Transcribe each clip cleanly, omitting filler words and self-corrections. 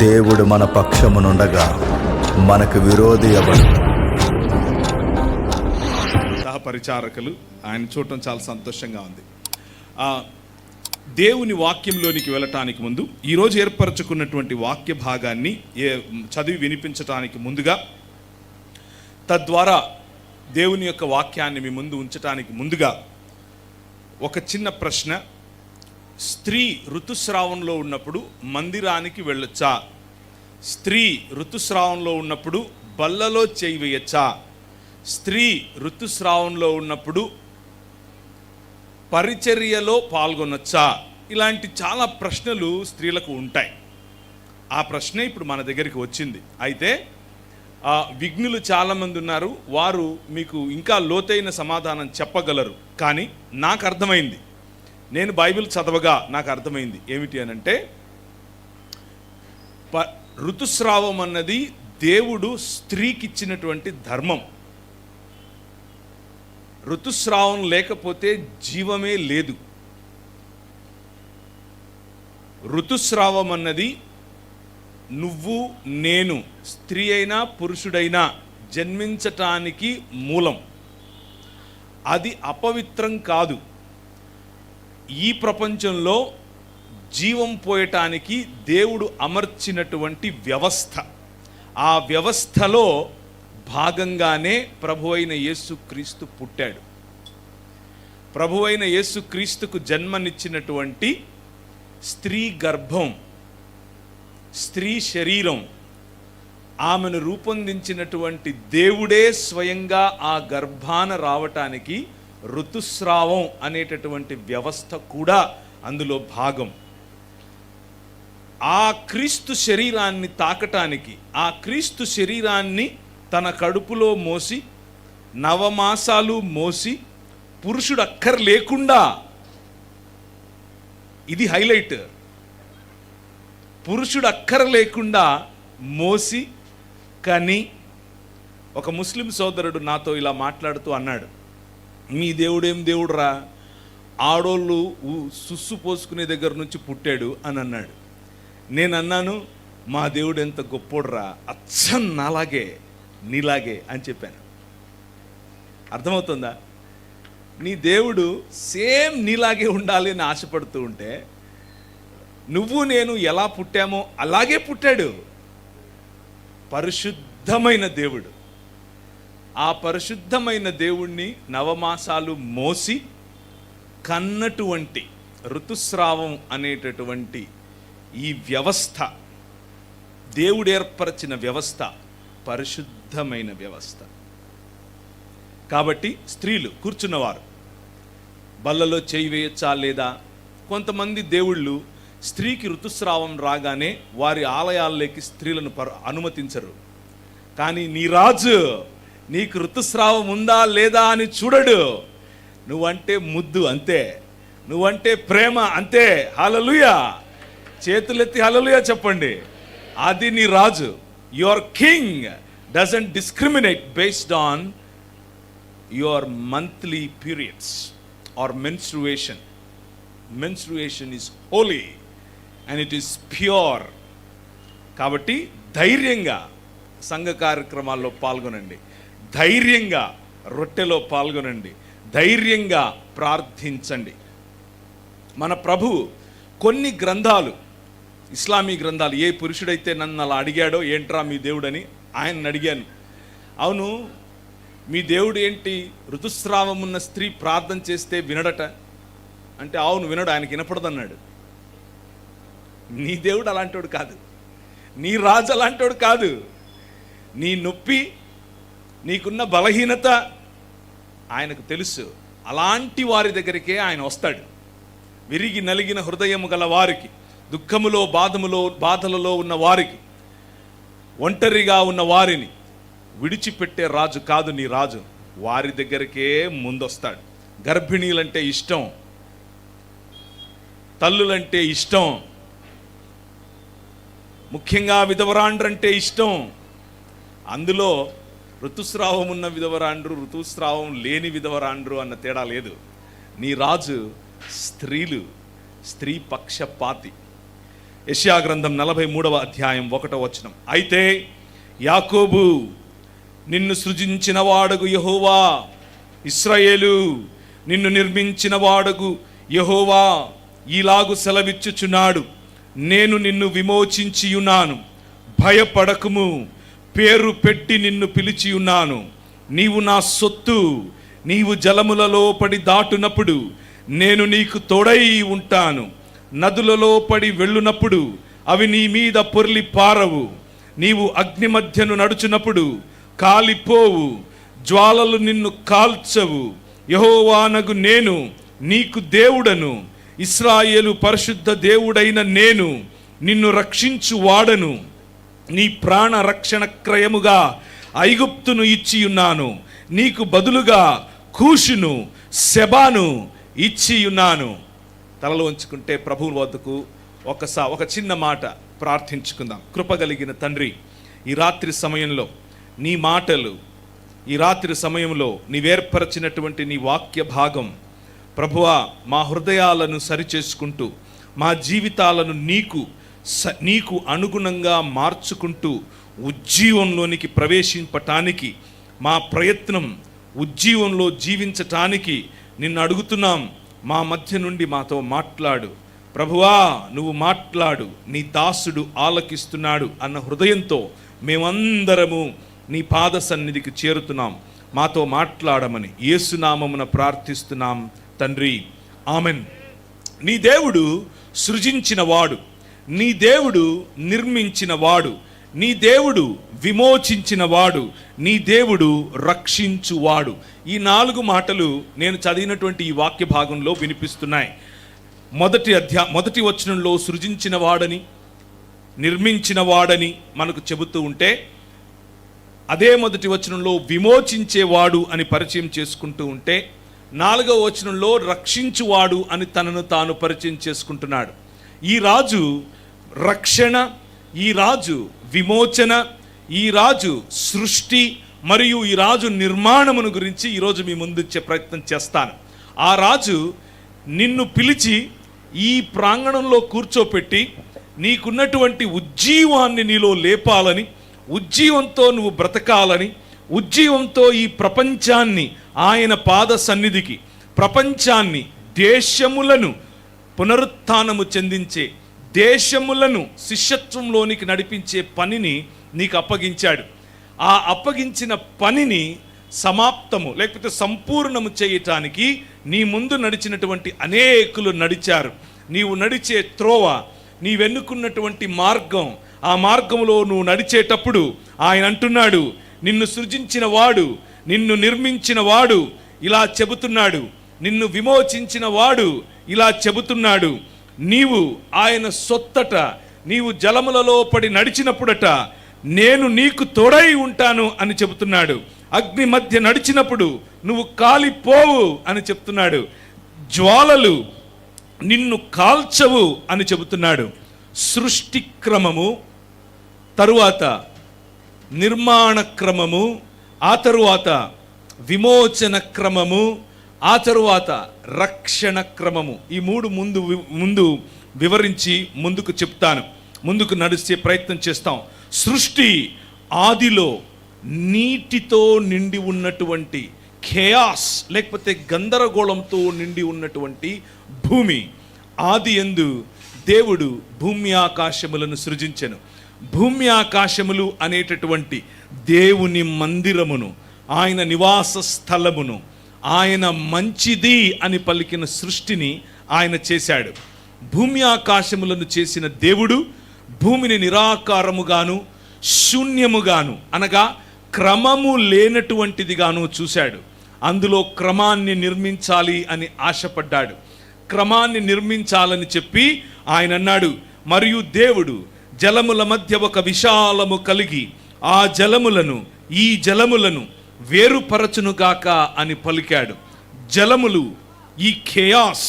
దేవుడు మన పక్షమునుండగా మనకు విరోధి ఎవడు? పరిచారకులు ఆయన చూడటం చాలా సంతోషంగా ఉంది. దేవుని వాక్యంలోనికి వెళ్ళటానికి ముందు ఈరోజు ఏర్పరచుకున్నటువంటి వాక్య భాగాన్ని చదివి వినిపించటానికి ముందుగా, తద్వారా దేవుని యొక్క వాక్యాన్ని మీ ముందు ఉంచటానికి ముందుగా ఒక చిన్న ప్రశ్న. స్త్రీ ఋతుస్రావంలో ఉన్నప్పుడు మందిరానికి వెళ్ళొచ్చా? స్త్రీ ఋతుస్రావంలో ఉన్నప్పుడు బల్లలో చేయి వేయచ్చా? స్త్రీ ఋతుస్రావంలో ఉన్నప్పుడు పరిచర్యలో పాల్గొనొచ్చా? ఇలాంటి చాలా ప్రశ్నలు స్త్రీలకు ఉంటాయి. ఆ ప్రశ్నే ఇప్పుడు మన దగ్గరికి వచ్చింది. అయితే విఘ్నులు చాలామంది ఉన్నారు, వారు మీకు ఇంకా లోతైన సమాధానం చెప్పగలరు. కానీ నాకు అర్థమైంది, నేను బైబిల్ చదవగా నాకు అర్థమైంది ఏమిటి అనంటే, ఋతుస్రావం అన్నది దేవుడు స్త్రీకి ఇచ్చినటువంటి ధర్మం. ఋతుస్రావం లేకపోతే జీవమే లేదు. ఋతుస్రావం అన్నది నువ్వు నేను, స్త్రీ అయినా పురుషుడైనా జన్మించటానికి మూలం. అది అపవిత్రం కాదు. ఈ ప్రపంచంలో జీవం పోయటానికి దేవుడు అమర్చినటువంటి వ్యవస్థ. ఆ వ్యవస్థలో భాగంగానే ప్రభువైన యేసుక్రీస్తు పుట్టాడు. ప్రభువైన యేసుక్రీస్తుకు జన్మనిచ్చినటువంటి స్త్రీ గర్భం, స్త్రీ శరీరం, ఆమెను రూపొందించినటువంటి దేవుడే స్వయంగా ఆ గర్భాన రావటానికి ఋతుస్రావం అనేటటువంటి వ్యవస్థ కూడా అందులో భాగం. ఆ క్రీస్తు శరీరాన్ని తాకటానికి, ఆ క్రీస్తు శరీరాన్ని తన కడుపులో మోసి 9 మాసాలు మోసి పురుషుడు అక్కర్లేకుండా, ఇది హైలైట్, పురుషుడు అక్కర్లేకుండా మోసి కని, ఒక ముస్లిం సోదరుడు నాతో ఇలా మాట్లాడుతూ అన్నాడు, మీ దేవుడేం దేవుడురా, ఆడోళ్ళు సుస్సు పోసుకునే దగ్గర నుంచి పుట్టాడు అని అన్నాడు. నేను అన్నాను, మా దేవుడు ఎంత గొప్పోడురా, అచ్చం నాలాగే నీలాగే అని చెప్పాను. అర్థమవుతుందా? నీ దేవుడు సేమ్ నీలాగే ఉండాలి అని ఆశపడుతూ ఉంటే, నువ్వు నేను ఎలా పుట్టామో అలాగే పుట్టాడు. పరిశుద్ధమైన దేవుడు. ఆ పరిశుద్ధమైన దేవుణ్ణి 9 మాసాలు మోసి కన్నటువంటి ఋతుస్రావం అనేటటువంటి ఈ వ్యవస్థ, దేవుడు ఏర్పరచిన వ్యవస్థ పరిశుద్ధమైన వ్యవస్థ. కాబట్టి స్త్రీలు కూర్చున్నవారు బల్లలో చేయి వేయచ్చా లేదా? కొంతమంది దేవుళ్ళు స్త్రీకి ఋతుస్రావం రాగానే వారి ఆలయాల్లోకి స్త్రీలను అనుమతించరు. కానీ నీ రాజు నీకు ఋతుస్రావం ఉందా లేదా అని చూడడు. నువ్వంటే ముద్దు అంతే, నువ్వంటే ప్రేమ అంతే. హల్లెలూయా! చేతులెత్తి హల్లెలూయా చెప్పండి. అది నీ రాజు. Your king doesn't discriminate based on your monthly periods or menstruation. Menstruation is holy and it is pure. కాబట్టి ధైర్యంగా సంఘ కార్యక్రమాల్లో పాల్గొనండి, ధైర్యంగా రొట్టెలో పాల్గొనండి, ధైర్యంగా ప్రార్థించండి. మన ప్రభువు కొన్ని గ్రంథాలు, ఇస్లామీ గ్రంథాలు, ఏ పురుషుడైతే నన్ను అలా అడిగాడో ఏంట్రా మీ దేవుడని ఆయన్ని అడిగాను, అవును మీ దేవుడు ఏంటి, ఋతుస్రావం ఉన్న స్త్రీ ప్రార్థన చేస్తే వినడట అంటే, అవును వినడు, ఆయనకి వినపడదన్నాడు. నీ దేవుడు అలాంటోడు కాదు, నీ రాజు అలాంటోడు కాదు. నీ నొప్పి, నీకున్న బలహీనత ఆయనకు తెలుసు. అలాంటి వారి దగ్గరికే ఆయన వస్తాడు. విరిగి నలిగిన హృదయము గల వారికి, దుఃఖములో బాధలలో ఉన్న వారికి, ఒంటరిగా ఉన్న వారిని విడిచిపెట్టే రాజు కాదు నీ రాజు. వారి దగ్గరికే ముందొస్తాడు. గర్భిణీలంటే ఇష్టం, తల్లులంటే ఇష్టం, ముఖ్యంగా విధవరాండ్రంటే ఇష్టం. అందులో ఋతుస్రావం ఉన్న విధవరాండ్రు, ఋతుస్రావం లేని విధవరాండ్రు అన్న తేడా లేదు. నీ రాజు స్త్రీలు, స్త్రీ పక్షపాతి. యెషయా గ్రంథం 43వ అధ్యాయం 1వ వచనం. అయితే యాకోబు నిన్ను సృజించిన వాడగు యెహోవా, ఇశ్రాయేలు నిన్ను నిర్మించిన వాడగు యెహోవా ఈలాగు సెలవిచ్చుచున్నాడు, నేను నిన్ను విమోచించియున్నాను, భయపడకుము, పేరు పెట్టి నిన్ను పిలిచియున్నాను. నీవు నా సొత్తు, నీవు జలములలో పడి దాటునప్పుడు నేను నీకు తోడై ఉంటాను. నదులలో పడి వెళ్ళునప్పుడు అవి నీ మీద పొర్లి పారవు. నీవు అగ్ని మధ్యను నడుచునప్పుడు కాలిపోవు, జ్వాలలు నిన్ను కాల్చవు. యెహోవానగు నేను నీకు దేవుడను, ఇశ్రాయేలు పరిశుద్ధ దేవుడైన నేను నిన్ను రక్షించు వాడను. నీ ప్రాణ రక్షణ క్రయముగా ఐగుప్తును ఇచ్చియున్నాను, నీకు బదులుగా కూషును సెబాను ఇచ్చియున్నాను. తలలో ఉంచుకుంటే ప్రభువు వద్దకు ఒక చిన్న మాట ప్రార్థించుకుందాం. కృపగలిగిన తండ్రి, ఈ రాత్రి సమయంలో నీ మాటలు, ఈ రాత్రి సమయంలో నీవేర్పరచినటువంటి నీ వాక్య భాగం ప్రభువా, మా హృదయాలను సరిచేసుకుంటూ మా జీవితాలను నీకు అనుగుణంగా మార్చుకుంటూ ఉజ్జీవంలోనికి ప్రవేశింపటానికి మా ప్రయత్నం, ఉజ్జీవంలో జీవించటానికి నిన్ను అడుగుతున్నాం. మా మధ్య నుండి మాతో మాట్లాడు ప్రభువా, నువ్వు మాట్లాడు, నీ దాసుడు ఆలకిస్తున్నాడు అన్న హృదయంతో మేమందరము నీ పాద సన్నిధికి చేరుతున్నాం. మాతో మాట్లాడమని యేసునామమున ప్రార్థిస్తున్నాం తండ్రి, ఆమెన్. నీ దేవుడు సృజించినవాడు, నీ దేవుడు నిర్మించినవాడు, నీ దేవుడు విమోచించినవాడు, నీ దేవుడు రక్షించువాడు. ఈ 4 మాటలు నేను చదివినటువంటి ఈ వాక్య భాగంలో వినిపిస్తున్నాయి. మొదటి వచనంలో సృజించిన వాడని, నిర్మించిన వాడని మనకు చెబుతూ ఉంటే, అదే మొదటి వచనంలో విమోచించేవాడు అని పరిచయం చేసుకుంటూ ఉంటే, 4వ వచనంలో రక్షించువాడు అని తనను తాను పరిచయం చేసుకుంటున్నాడు. ఈ రాజు రక్షణ, ఈ రాజు విమోచన, ఈ రాజు సృష్టి మరియు ఈ రాజు నిర్మాణమును గురించి ఈరోజు మీ ముందుచ్చే ప్రయత్నం చేస్తాను. ఆ రాజు నిన్ను పిలిచి ఈ ప్రాంగణంలో కూర్చోపెట్టి నీకున్నటువంటి ఉజ్జీవాన్ని నీలో లేపాలని, ఉజ్జీవంతో నువ్వు బ్రతకాలని, ఉజ్జీవంతో ఈ ప్రపంచాన్ని ఆయన పాద సన్నిధికి, ప్రపంచాన్ని, దేశములను పునరుత్థానము చెందించే, దేశములను శిష్యత్వంలోనికి నడిపించే పనిని నీకు అప్పగించాడు. ఆ అప్పగించిన పనిని సమాప్తము లేకపోతే సంపూర్ణము చేయటానికి నీ ముందు నడిచినటువంటి అనేకులు నడిచారు. నీవు నడిచే త్రోవ, నీవెన్నుకున్నటువంటి మార్గం, ఆ మార్గంలో నువ్వు నడిచేటప్పుడు ఆయన అంటున్నాడు, నిన్ను సృజించిన వాడు, నిన్ను నిర్మించిన వాడు ఇలా చెబుతున్నాడు, నిన్ను విమోచించిన వాడు ఇలా చెబుతున్నాడు, నీవు ఆయన సొత్తట, నీవు జలములలో పడి నడిచినప్పుడట నేను నీకు తోడై ఉంటాను అని చెబుతున్నాడు. అగ్ని మధ్య నడిచినప్పుడు నువ్వు కాలిపోవు అని చెప్తున్నాడు. జ్వాలలు నిన్ను కాల్చవు అని చెబుతున్నాడు. సృష్టి క్రమము, తరువాత నిర్మాణ క్రమము, ఆ తరువాత విమోచన క్రమము, ఆ తరువాత రక్షణ క్రమము. ఈ 3 ముందు వివరించి ముందుకు చెప్తాను, ముందుకు నడిచే ప్రయత్నం చేస్తాం. సృష్టి ఆదిలో నీటితో నిండి ఉన్నటువంటి ఖేయాస్ లేకపోతే గందరగోళంతో నిండి ఉన్నటువంటి భూమి. ఆది యందు దేవుడు భూమి ఆకాశములను సృజించెను. భూమి ఆకాశములు అనేటటువంటి దేవుని మందిరమును, ఆయన నివాస స్థలమును, ఆయన మంచిది అని పలికిన సృష్టిని ఆయన చేశాడు. భూమి ఆకాశములను చేసిన దేవుడు భూమిని నిరాకారముగాను, శూన్యముగాను, అనగా క్రమము లేనటువంటిదిగాను చూశాడు. అందులో క్రమాన్ని నిర్మించాలి అని ఆశపడ్డాడు. క్రమాన్ని నిర్మించాలని చెప్పి ఆయన అన్నాడు, మరియు దేవుడు జలముల మధ్య ఒక విశాలము కలిగి ఆ జలములను, ఈ జలములను వేరుపరచునుగాక అని పలికాడు. జలములు, ఈ ఖేయాస్,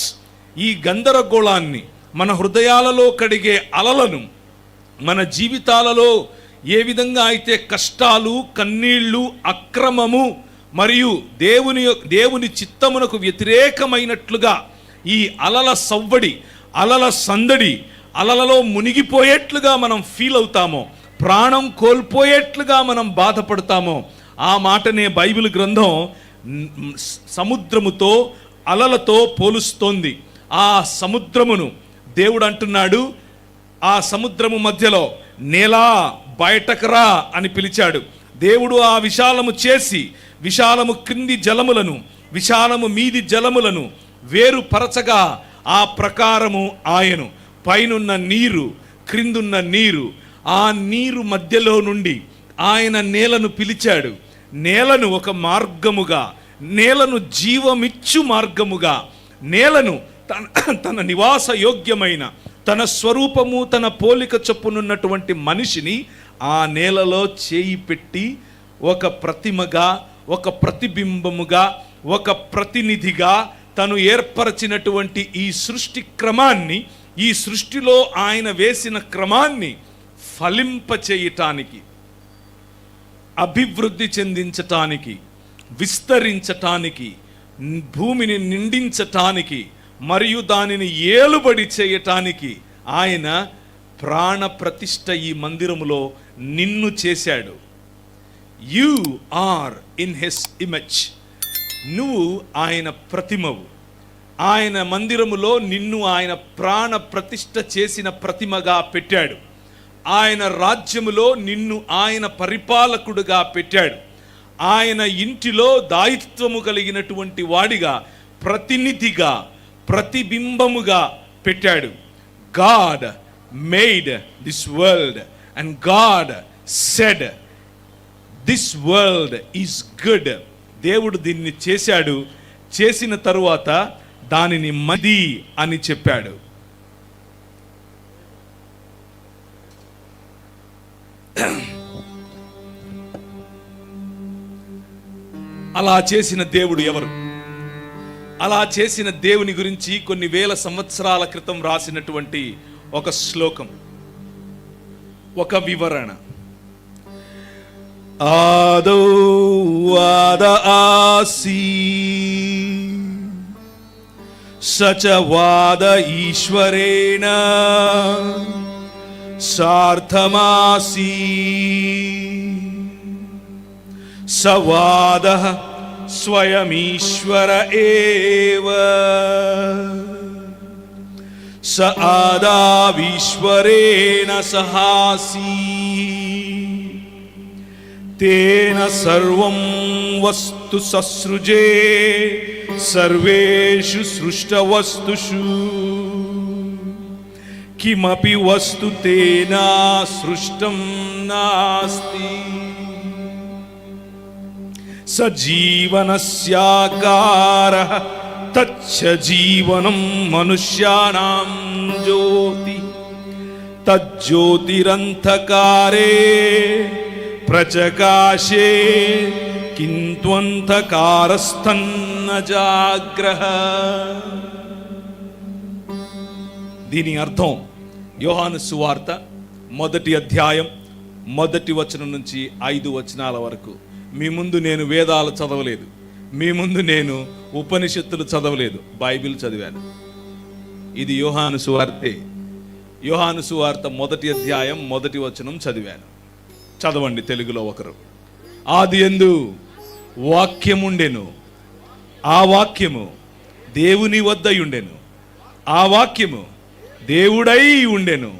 ఈ గందరగోళాన్ని, మన హృదయాలలో కడిగే అలలను, మన జీవితాలలో ఏ విధంగా అయితే కష్టాలు, కన్నీళ్లు, అక్రమము మరియు దేవుని చిత్తమునకు వ్యతిరేకమైనట్లుగా ఈ అలల సవ్వడి, అలల సందడి, అలలలో మునిగిపోయేట్లుగా మనం ఫీల్ అవుతామో, ప్రాణం కోల్పోయేట్లుగా మనం బాధపడతామో, ఆ మాటనే బైబిల్ గ్రంథం సముద్రముతో అలలతో పోలుస్తోంది. ఆ సముద్రమును దేవుడు అంటున్నాడు, ఆ సముద్రము మధ్యలో నేలా బయటకు రా అని పిలిచాడు. దేవుడు ఆ విశాలము చేసి, విశాలము క్రింది జలములను, విశాలము మీది జలములను వేరుపరచగా ఆ ప్రకారము ఆయను పైనున్న నీరు, క్రిందున్న నీరు, ఆ నీరు మధ్యలో నుండి ఆయన నేలను పిలిచాడు. నేలను ఒక మార్గముగా, నేలను జీవమిచ్చు మార్గముగా, నేలను తన నివాస యోగ్యమైన, తన స్వరూపము తన పోలిక చొప్పునున్నటువంటి మనిషిని ఆ నేలలో చేయి పెట్టి ఒక ప్రతిమగా, ఒక ప్రతిబింబముగా, ఒక ప్రతినిధిగా తను ఏర్పరచినటువంటి ఈ సృష్టి క్రమాన్ని, ఈ సృష్టిలో ఆయన వేసిన క్రమాన్ని ఫలింపచేయటానికి, అభివృద్ధి చెందించటానికి, విస్తరించటానికి, భూమిని నిండించటానికి మరియు దానిని ఏలుబడి చేయటానికి ఆయన ప్రాణ ప్రతిష్ఠ ఈ మందిరములో నిన్ను చేశాడు. You are in his image. నువ్వు ఆయన ప్రతిమవు. ఆయన మందిరములో నిన్ను ఆయన ప్రాణ ప్రతిష్ఠ చేసిన ప్రతిమగా పెట్టాడు. ఆయన రాజ్యములో నిన్ను ఆయన పరిపాలకుడుగా పెట్టాడు. ఆయన ఇంటిలో దాయిత్వము కలిగినటువంటి వాడిగా, ప్రతినిధిగా, ప్రతిబింబముగా పెట్టాడు. God made this world and God said this world is good. దేవుడు దీన్ని చేశాడు. చేసిన తరువాత దానిని మంది అని చెప్పాడు. అలా చేసిన దేవుడు ఎవరు? అలా చేసిన దేవుని గురించి కొన్ని వేల సంవత్సరాల క్రితం రాసినటువంటి ఒక శ్లోకం, ఒక వివరణ. ఆదో వాద ఆసి సచవాద ఈశ్వరేణ సార్థమాసి సవాద స్వయమీశ్వర ఏవ స ఆదావీశ్వరేణ సహాసి తేన సర్వం వస్తు ససృజే సర్వేషు సృష్టవస్తుషు కిమపి వస్తు తేనా సృష్టం నాస్తి. సజీవనస్యాకారః తచ్చ జీవనం మనుష్యానాం జ్యోతి తజ్జ్యోతిరంధకారే ప్రచకాశే కింత్వంధకారస్థన్న జాగ్రహ. దీని అర్థం యోహాను సువార్త 1వ అధ్యాయం 1వ వచనం నుంచి 5 వచనాల వరకు. మీ ముందు నేను వేదాలు చదవలేదు, మీ ముందు నేను ఉపనిషత్తులు చదవలేదు, బైబిల్ చదివాను. ఇది యోహాను సువార్తే. యోహాను సువార్త 1వ అధ్యాయం 1వ వచనం చదివాను. చదవండి తెలుగులో ఒకరు. ఆదియందు వాక్యముండెను, ఆ వాక్యము దేవుని వద్దయుండెను, ఆ వాక్యము దేవుడై ఉండెను.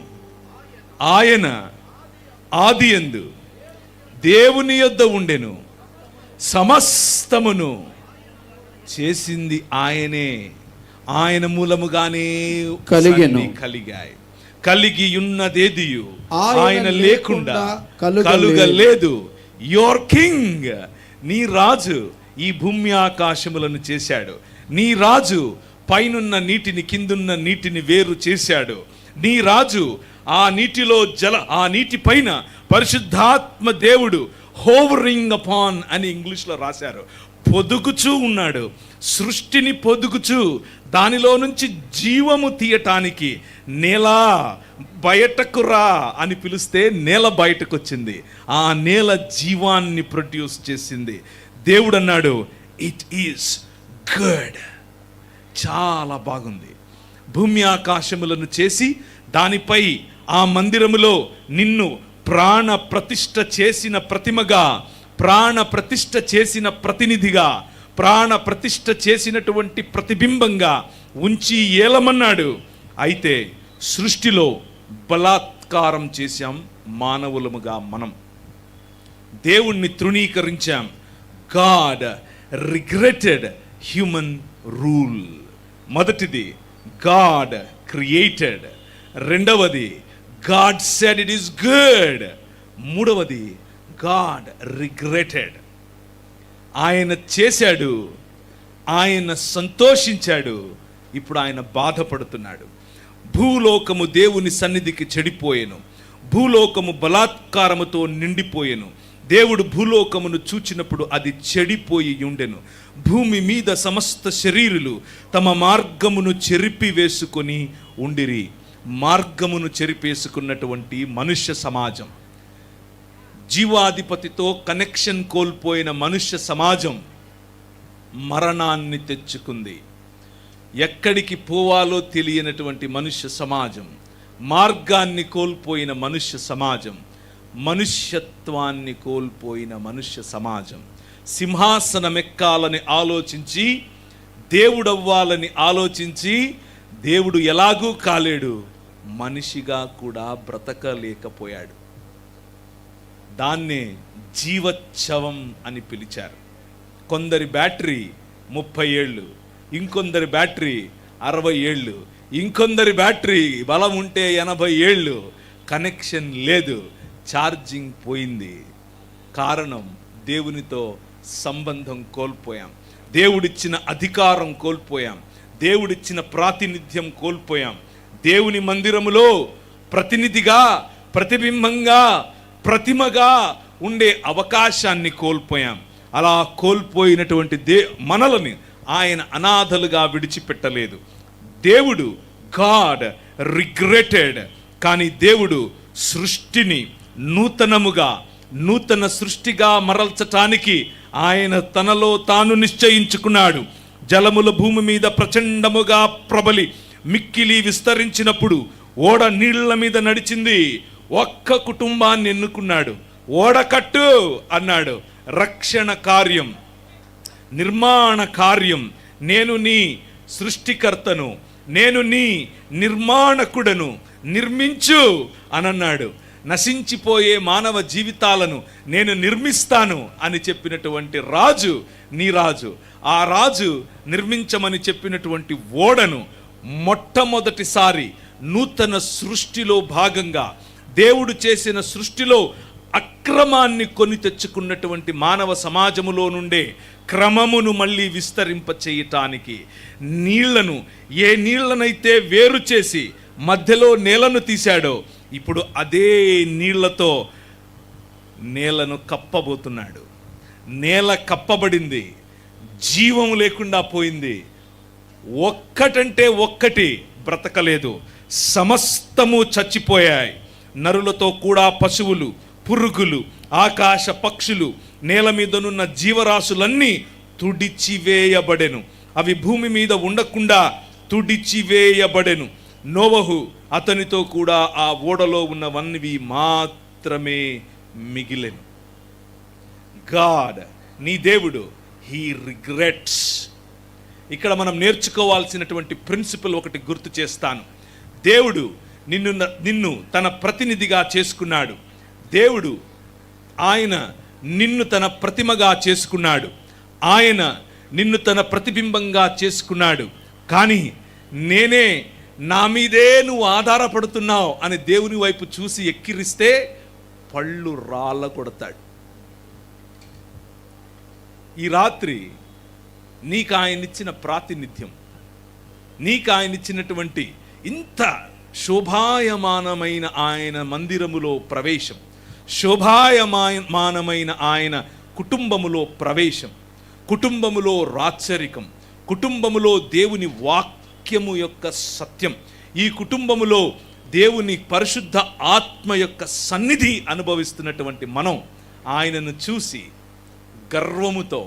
ఆయన ఆదియందు దేవుని యొద్ద ఉండెను. సమస్తమును చేసింది ఆయనే, ఆయన మూలముగానే కలిగాయి. కలిగి ఉన్నదేదియు ఆయన లేకుండా కలుగలేదు. యోర్ కింగ్, నీ రాజు ఈ భూమి ఆకాశములను చేశాడు. నీ రాజు పైనున్న నీటిని కిందున్న నీటిని వేరు చేశాడు. నీ రాజు ఆ నీటిలో ఆ నీటి పైన పరిశుద్ధాత్మ దేవుడు హోవరింగ్ అపాన్ అని ఇంగ్లీష్లో రాశారు. పొదుగుచూ ఉన్నాడు, సృష్టిని పొదుగుచూ దానిలో నుంచి జీవము తీయటానికి నేల బయటకు రా అని పిలిస్తే నేల బయటకు వచ్చింది. ఆ నేల జీవాన్ని ప్రొడ్యూస్ చేసింది. దేవుడు అన్నాడు, ఇట్ ఈస్ గుడ్, చాలా బాగుంది. భూమి ఆకాశములను చేసి దానిపై ఆ మందిరములో నిన్ను ప్రాణ ప్రతిష్ఠ చేసిన ప్రతిమగా, ప్రాణ ప్రతిష్ఠ చేసిన ప్రతినిధిగా, ప్రాణ ప్రతిష్ఠ చేసినటువంటి ప్రతిబింబంగా ఉంచి ఏలమన్నాడు. అయితే సృష్టిలో బలాత్కారం చేశాం మానవులముగా మనం. దేవుణ్ణి తృణీకరించాం. God regretted human rule. మొదటిది గాడ్ క్రియేటెడ్, రెండవది God said it is good, మూడవది గాడ్ రిగ్రెటెడ్. ఆయన చేశాడు, ఆయన సంతోషించాడు, ఇప్పుడు ఆయన బాధపడుతున్నాడు. భూలోకము దేవుని సన్నిధికి చెడిపోయెను, భూలోకము బలాత్కారముతో నిండిపోయెను. దేవుడు భూలోకమును చూచినప్పుడు అది చెడిపోయి ఉండెను. భూమి మీద సమస్త శరీరులు తమ మార్గమును చెరిపివేసుకొని ఉండిరి. మార్గమును చెరిపేసుకున్నటువంటి మనుష్య సమాజం, జీవాధిపతితో కనెక్షన్ కోల్పోయిన మనుష్య సమాజం మరణాన్ని తెచ్చుకుంది. ఎక్కడికి పోవాలో తెలియనటువంటి మనుష్య సమాజం, మార్గాన్ని కోల్పోయిన మనుష్య సమాజం, మనుష్యత్వాన్ని కోల్పోయిన మనుష్య సమాజం. సింహాసనమెక్కాలని ఆలోచించి, దేవుడవ్వాలని ఆలోచించి, దేవుడు ఎలాగూ కాలేడు, మనిషిగా కూడా బ్రతకలేకపోయాడు. దాన్నే జీవోత్సవం అని పిలిచారు. కొందరి బ్యాటరీ 30 ఏళ్ళు, ఇంకొందరి బ్యాటరీ 60 ఏళ్ళు, ఇంకొందరి బ్యాటరీ బలం ఉంటే 80 ఏళ్ళు. కనెక్షన్ లేదు, ఛార్జింగ్ పోయింది. కారణం, దేవునితో సంబంధం కోల్పోయాం, దేవుడిచ్చిన అధికారం కోల్పోయాం, దేవుడిచ్చిన ప్రాతినిధ్యం కోల్పోయాం. దేవుని మందిరములో ప్రతినిధిగా, ప్రతిబింబంగా, ప్రతిమగా ఉండే అవకాశాన్ని కోల్పోయాం. అలా కోల్పోయినటువంటి మనలని ఆయన అనాథలుగా విడిచిపెట్టలేదు. దేవుడు గాడ్ రిగ్రెటెడ్. కానీ దేవుడు సృష్టిని నూతనముగా, నూతన సృష్టిగా మరల్చటానికి ఆయన తనలో తాను నిశ్చయించుకున్నాడు. జలముల భూమి మీద ప్రచండముగా ప్రబలి మిక్కిలి విస్తరించినప్పుడు ఓడ నీళ్ల మీద నడిచింది. ఒక్క కుటుంబాన్ని ఎన్నుకున్నాడు. ఓడకట్టు అన్నాడు. రక్షణ కార్యం, నిర్మాణ కార్యం, నేను నీ సృష్టికర్తను, నేను నీ నిర్మాణకుడను, నిర్మించు అనన్నాడు. నశించిపోయే మానవ జీవితాలను నేను నిర్మిస్తాను అని చెప్పినటువంటి రాజు నీ రాజు. ఆ రాజు నిర్మించమని చెప్పినటువంటి ఓడను మొట్టమొదటిసారి నూతన సృష్టిలో భాగంగా, దేవుడు చేసిన సృష్టిలో అక్రమాన్ని కొని తెచ్చుకున్నటువంటి మానవ సమాజములో నుండే క్రమమును మళ్ళీ విస్తరింప చేయటానికి, నీళ్లను, ఏ నీళ్లనైతే వేరు చేసి మధ్యలో నేలను తీశాడో, ఇప్పుడు అదే నీళ్లతో నేలను కప్పబోతున్నాడు. నేల కప్పబడింది, జీవం లేకుండా పోయింది. ఒక్కటంటే ఒక్కటి బ్రతకలేదు, సమస్తము చచ్చిపోయాయి. నరులతో కూడా పశువులు, పురుగులు, ఆకాశ పక్షులు, నేల మీదనున్న జీవరాశులన్నీ తుడిచివేయబడెను. అవి భూమి మీద ఉండకుండా తుడిచివేయబడెను. నోవహు అతనితో కూడా ఆ ఓడలో ఉన్నవన్నీ మాత్రమే మిగిలెను. గాడ్, నీ దేవుడు, హీ రిగ్రెట్స్. ఇక్కడ మనం నేర్చుకోవాల్సినటువంటి ప్రిన్సిపల్ ఒకటి గుర్తు చేస్తాను. దేవుడు నిన్ను తన ప్రతినిధిగా చేసుకున్నాడు. దేవుడు, ఆయన నిన్ను తన ప్రతిమగా చేసుకున్నాడు. ఆయన నిన్ను తన ప్రతిబింబంగా చేసుకున్నాడు. కానీ నేనే, నా మీదే నువ్వు ఆధారపడుతున్నావు అని దేవుని వైపు చూసి ఎక్కిరిస్తే పళ్ళు రాళ్ళ కొడతాడు. ఈ రాత్రి నీకు ఆయన ఇచ్చిన ప్రాతినిధ్యం, నీకు ఆయన ఇచ్చినటువంటి ఇంత శోభాయమానమైన ఆయన మందిరములో ప్రవేశం, శోభాయమానమైన ఆయన కుటుంబములో ప్రవేశం, కుటుంబములో రాచరికం, కుటుంబములో దేవుని వాక్యము యొక్క సత్యం, ఈ కుటుంబములో దేవుని పరిశుద్ధ ఆత్మ యొక్క సన్నిధి అనుభవిస్తున్నటువంటి మనం ఆయనను చూసి గర్వముతో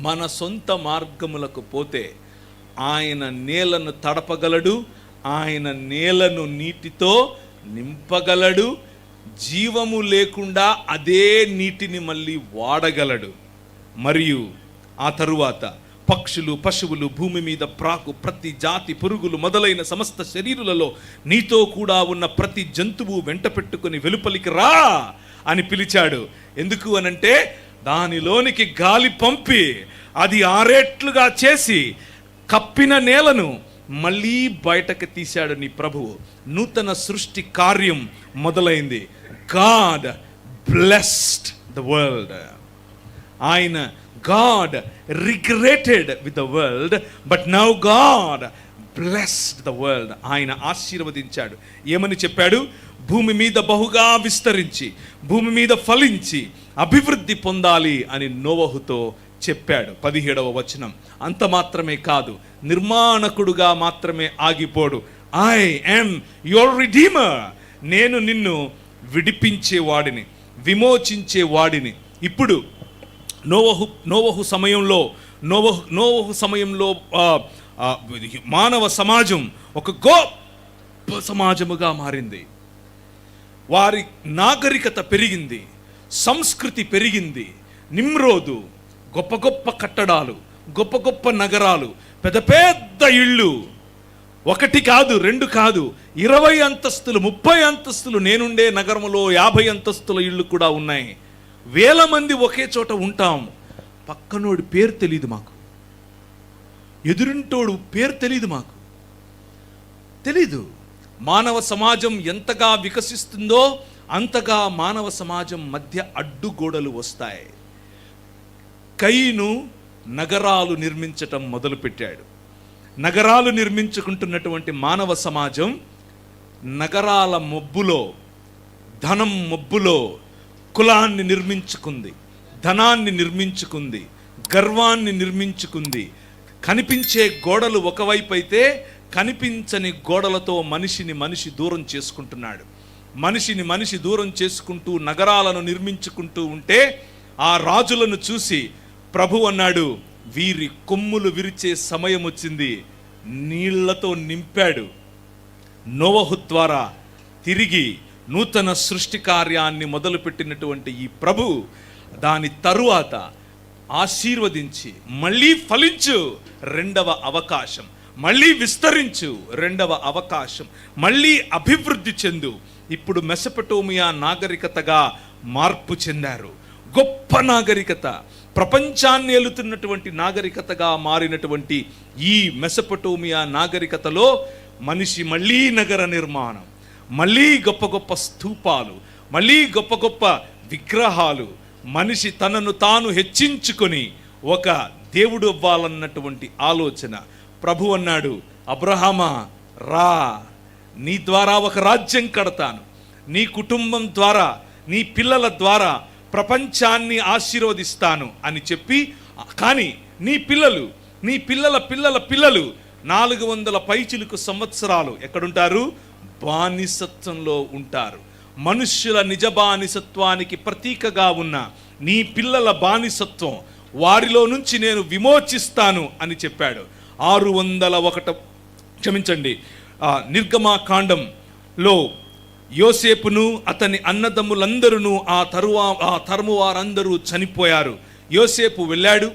మన సొంత మార్గములకు పోతే ఆయన నేలను తడపగలడు, ఆయన నేలను నీటితో నింపగలడు, జీవము లేకుండా అదే నీటిని మళ్ళీ వాడగలడు. మరియు ఆ తరువాత పక్షులు, పశువులు, భూమి మీద ప్రాకు ప్రతి జాతి పురుగులు మొదలైన సమస్త శరీరులలో నీతో కూడా ఉన్న ప్రతి జంతువు వెంట పెట్టుకుని వెలుపలికి రా అని పిలిచాడు. ఎందుకు అనంటే దానిలోనికి గాలి పంపి అది ఆరేట్లుగా చేసి కప్పిన నేలను మళ్ళీ బయటకు తీశాడు నీ ప్రభువు. నూతన సృష్టి కార్యం మొదలైంది. God blessed the world. ఆయన God regretted with the world, but now God blessed the world. ఆయన ఆశీర్వదించాడు. ఏమని చెప్పాడు? భూమి మీద బహుగా విస్తరించి, భూమి మీద ఫలించి అభివృద్ధి పొందాలి అని నోవహుతో చెప్పాడు. 17వ వచనం. అంత మాత్రమే కాదు, నిర్మాణకుడుగా మాత్రమే ఆగిపోడు. I am your redeemer. నేను నిన్ను విడిపించేవాడిని, విమోచించేవాడిని. ఇప్పుడు నోవహు సమయంలో మానవ సమాజం ఒక గొప్ప సమాజముగా మారింది. వారి నాగరికత పెరిగింది, సంస్కృతి పెరిగింది. నిమ్రోదు గొప్ప గొప్ప కట్టడాలు, గొప్ప గొప్ప నగరాలు, పెద్ద పెద్ద ఇళ్ళు, 1 కాదు 2 కాదు, 20 అంతస్తులు, 30 అంతస్తులు. నేనుండే నగరంలో 50 అంతస్తుల ఇళ్ళు కూడా ఉన్నాయి. 1000 మంది ఒకే చోట ఉంటాం. పక్కనోడి పేరు తెలియదు మాకు, ఎదురింటోడు పేరు తెలియదు మాకు, తెలీదు. మానవ సమాజం ఎంతగా వికసిస్తుందో అంతగా మానవ సమాజం మధ్య అడ్డుగోడలు వస్తాయి. కయీను నగరాలు నిర్మించటం మొదలుపెట్టాడు. నగరాలు నిర్మించుకుంటున్నటువంటి మానవ సమాజం నగరాల మొబ్బులో, ధనం మొబ్బులో కులాన్ని నిర్మించుకుంది, ధనాన్ని నిర్మించుకుంది, గర్వాన్ని నిర్మించుకుంది. కనిపించే గోడలు ఒకవైపు అయితే, కనిపించని గోడలతో మనిషి దూరం చేసుకుంటున్నాడు. మనిషి దూరం చేసుకుంటూ నగరాలను నిర్మించుకుంటూ ఉంటే ఆ రాజులను చూసి ప్రభు అన్నాడు, వీరి కొమ్ములు విరిచే సమయం వచ్చింది. నీళ్లతో నింపాడు. నోవహు ద్వారా తిరిగి నూతన సృష్టి కార్యాన్ని మొదలుపెట్టినటువంటి ఈ ప్రభు దాని తరువాత ఆశీర్వదించి మళ్ళీ ఫలించు, 2వ అవకాశం, మళ్ళీ విస్తరించు, 2వ అవకాశం, మళ్ళీ అభివృద్ధి చెందు. ఇప్పుడు మెసొపొటేమియా నాగరికతగా మార్పు చెందారు. గొప్ప నాగరికత, ప్రపంచాన్ని ఏలుతున్నటువంటి నాగరికతగా మారినటువంటి ఈ మెసొపొటేమియా నాగరికతలో మనిషి మళ్ళీ నగర నిర్మాణం, మళ్ళీ గొప్ప గొప్ప స్తూపాలు, మళ్ళీ గొప్ప గొప్ప విగ్రహాలు. మనిషి తనను తాను హెచ్చించుకొని ఒక దేవుడు అవ్వాలన్నటువంటి ఆలోచన. ప్రభు అన్నాడు, అబ్రహామా రా, నీ ద్వారా ఒక రాజ్యం కడతాను, నీ కుటుంబం ద్వారా, నీ పిల్లల ద్వారా ప్రపంచాన్ని ఆశీర్వదిస్తాను అని చెప్పి, కానీ నీ పిల్లలు, నీ పిల్లల పిల్లల పిల్లలు 400 పైచిలుకు సంవత్సరాలు ఎక్కడుంటారు? బానిసత్వంలో ఉంటారు. మనుష్యుల నిజ బానిసత్వానికి ప్రతీకగా ఉన్న నీ పిల్లల బానిసత్వం, వారిలో నుంచి నేను విమోచిస్తాను అని చెప్పాడు. 601 నిర్గమాకాండంలో యోసేపును అతని అన్నదమ్ములందరూ ఆ తరము వారందరూ చనిపోయారు. యోసేపు వెళ్ళాడు,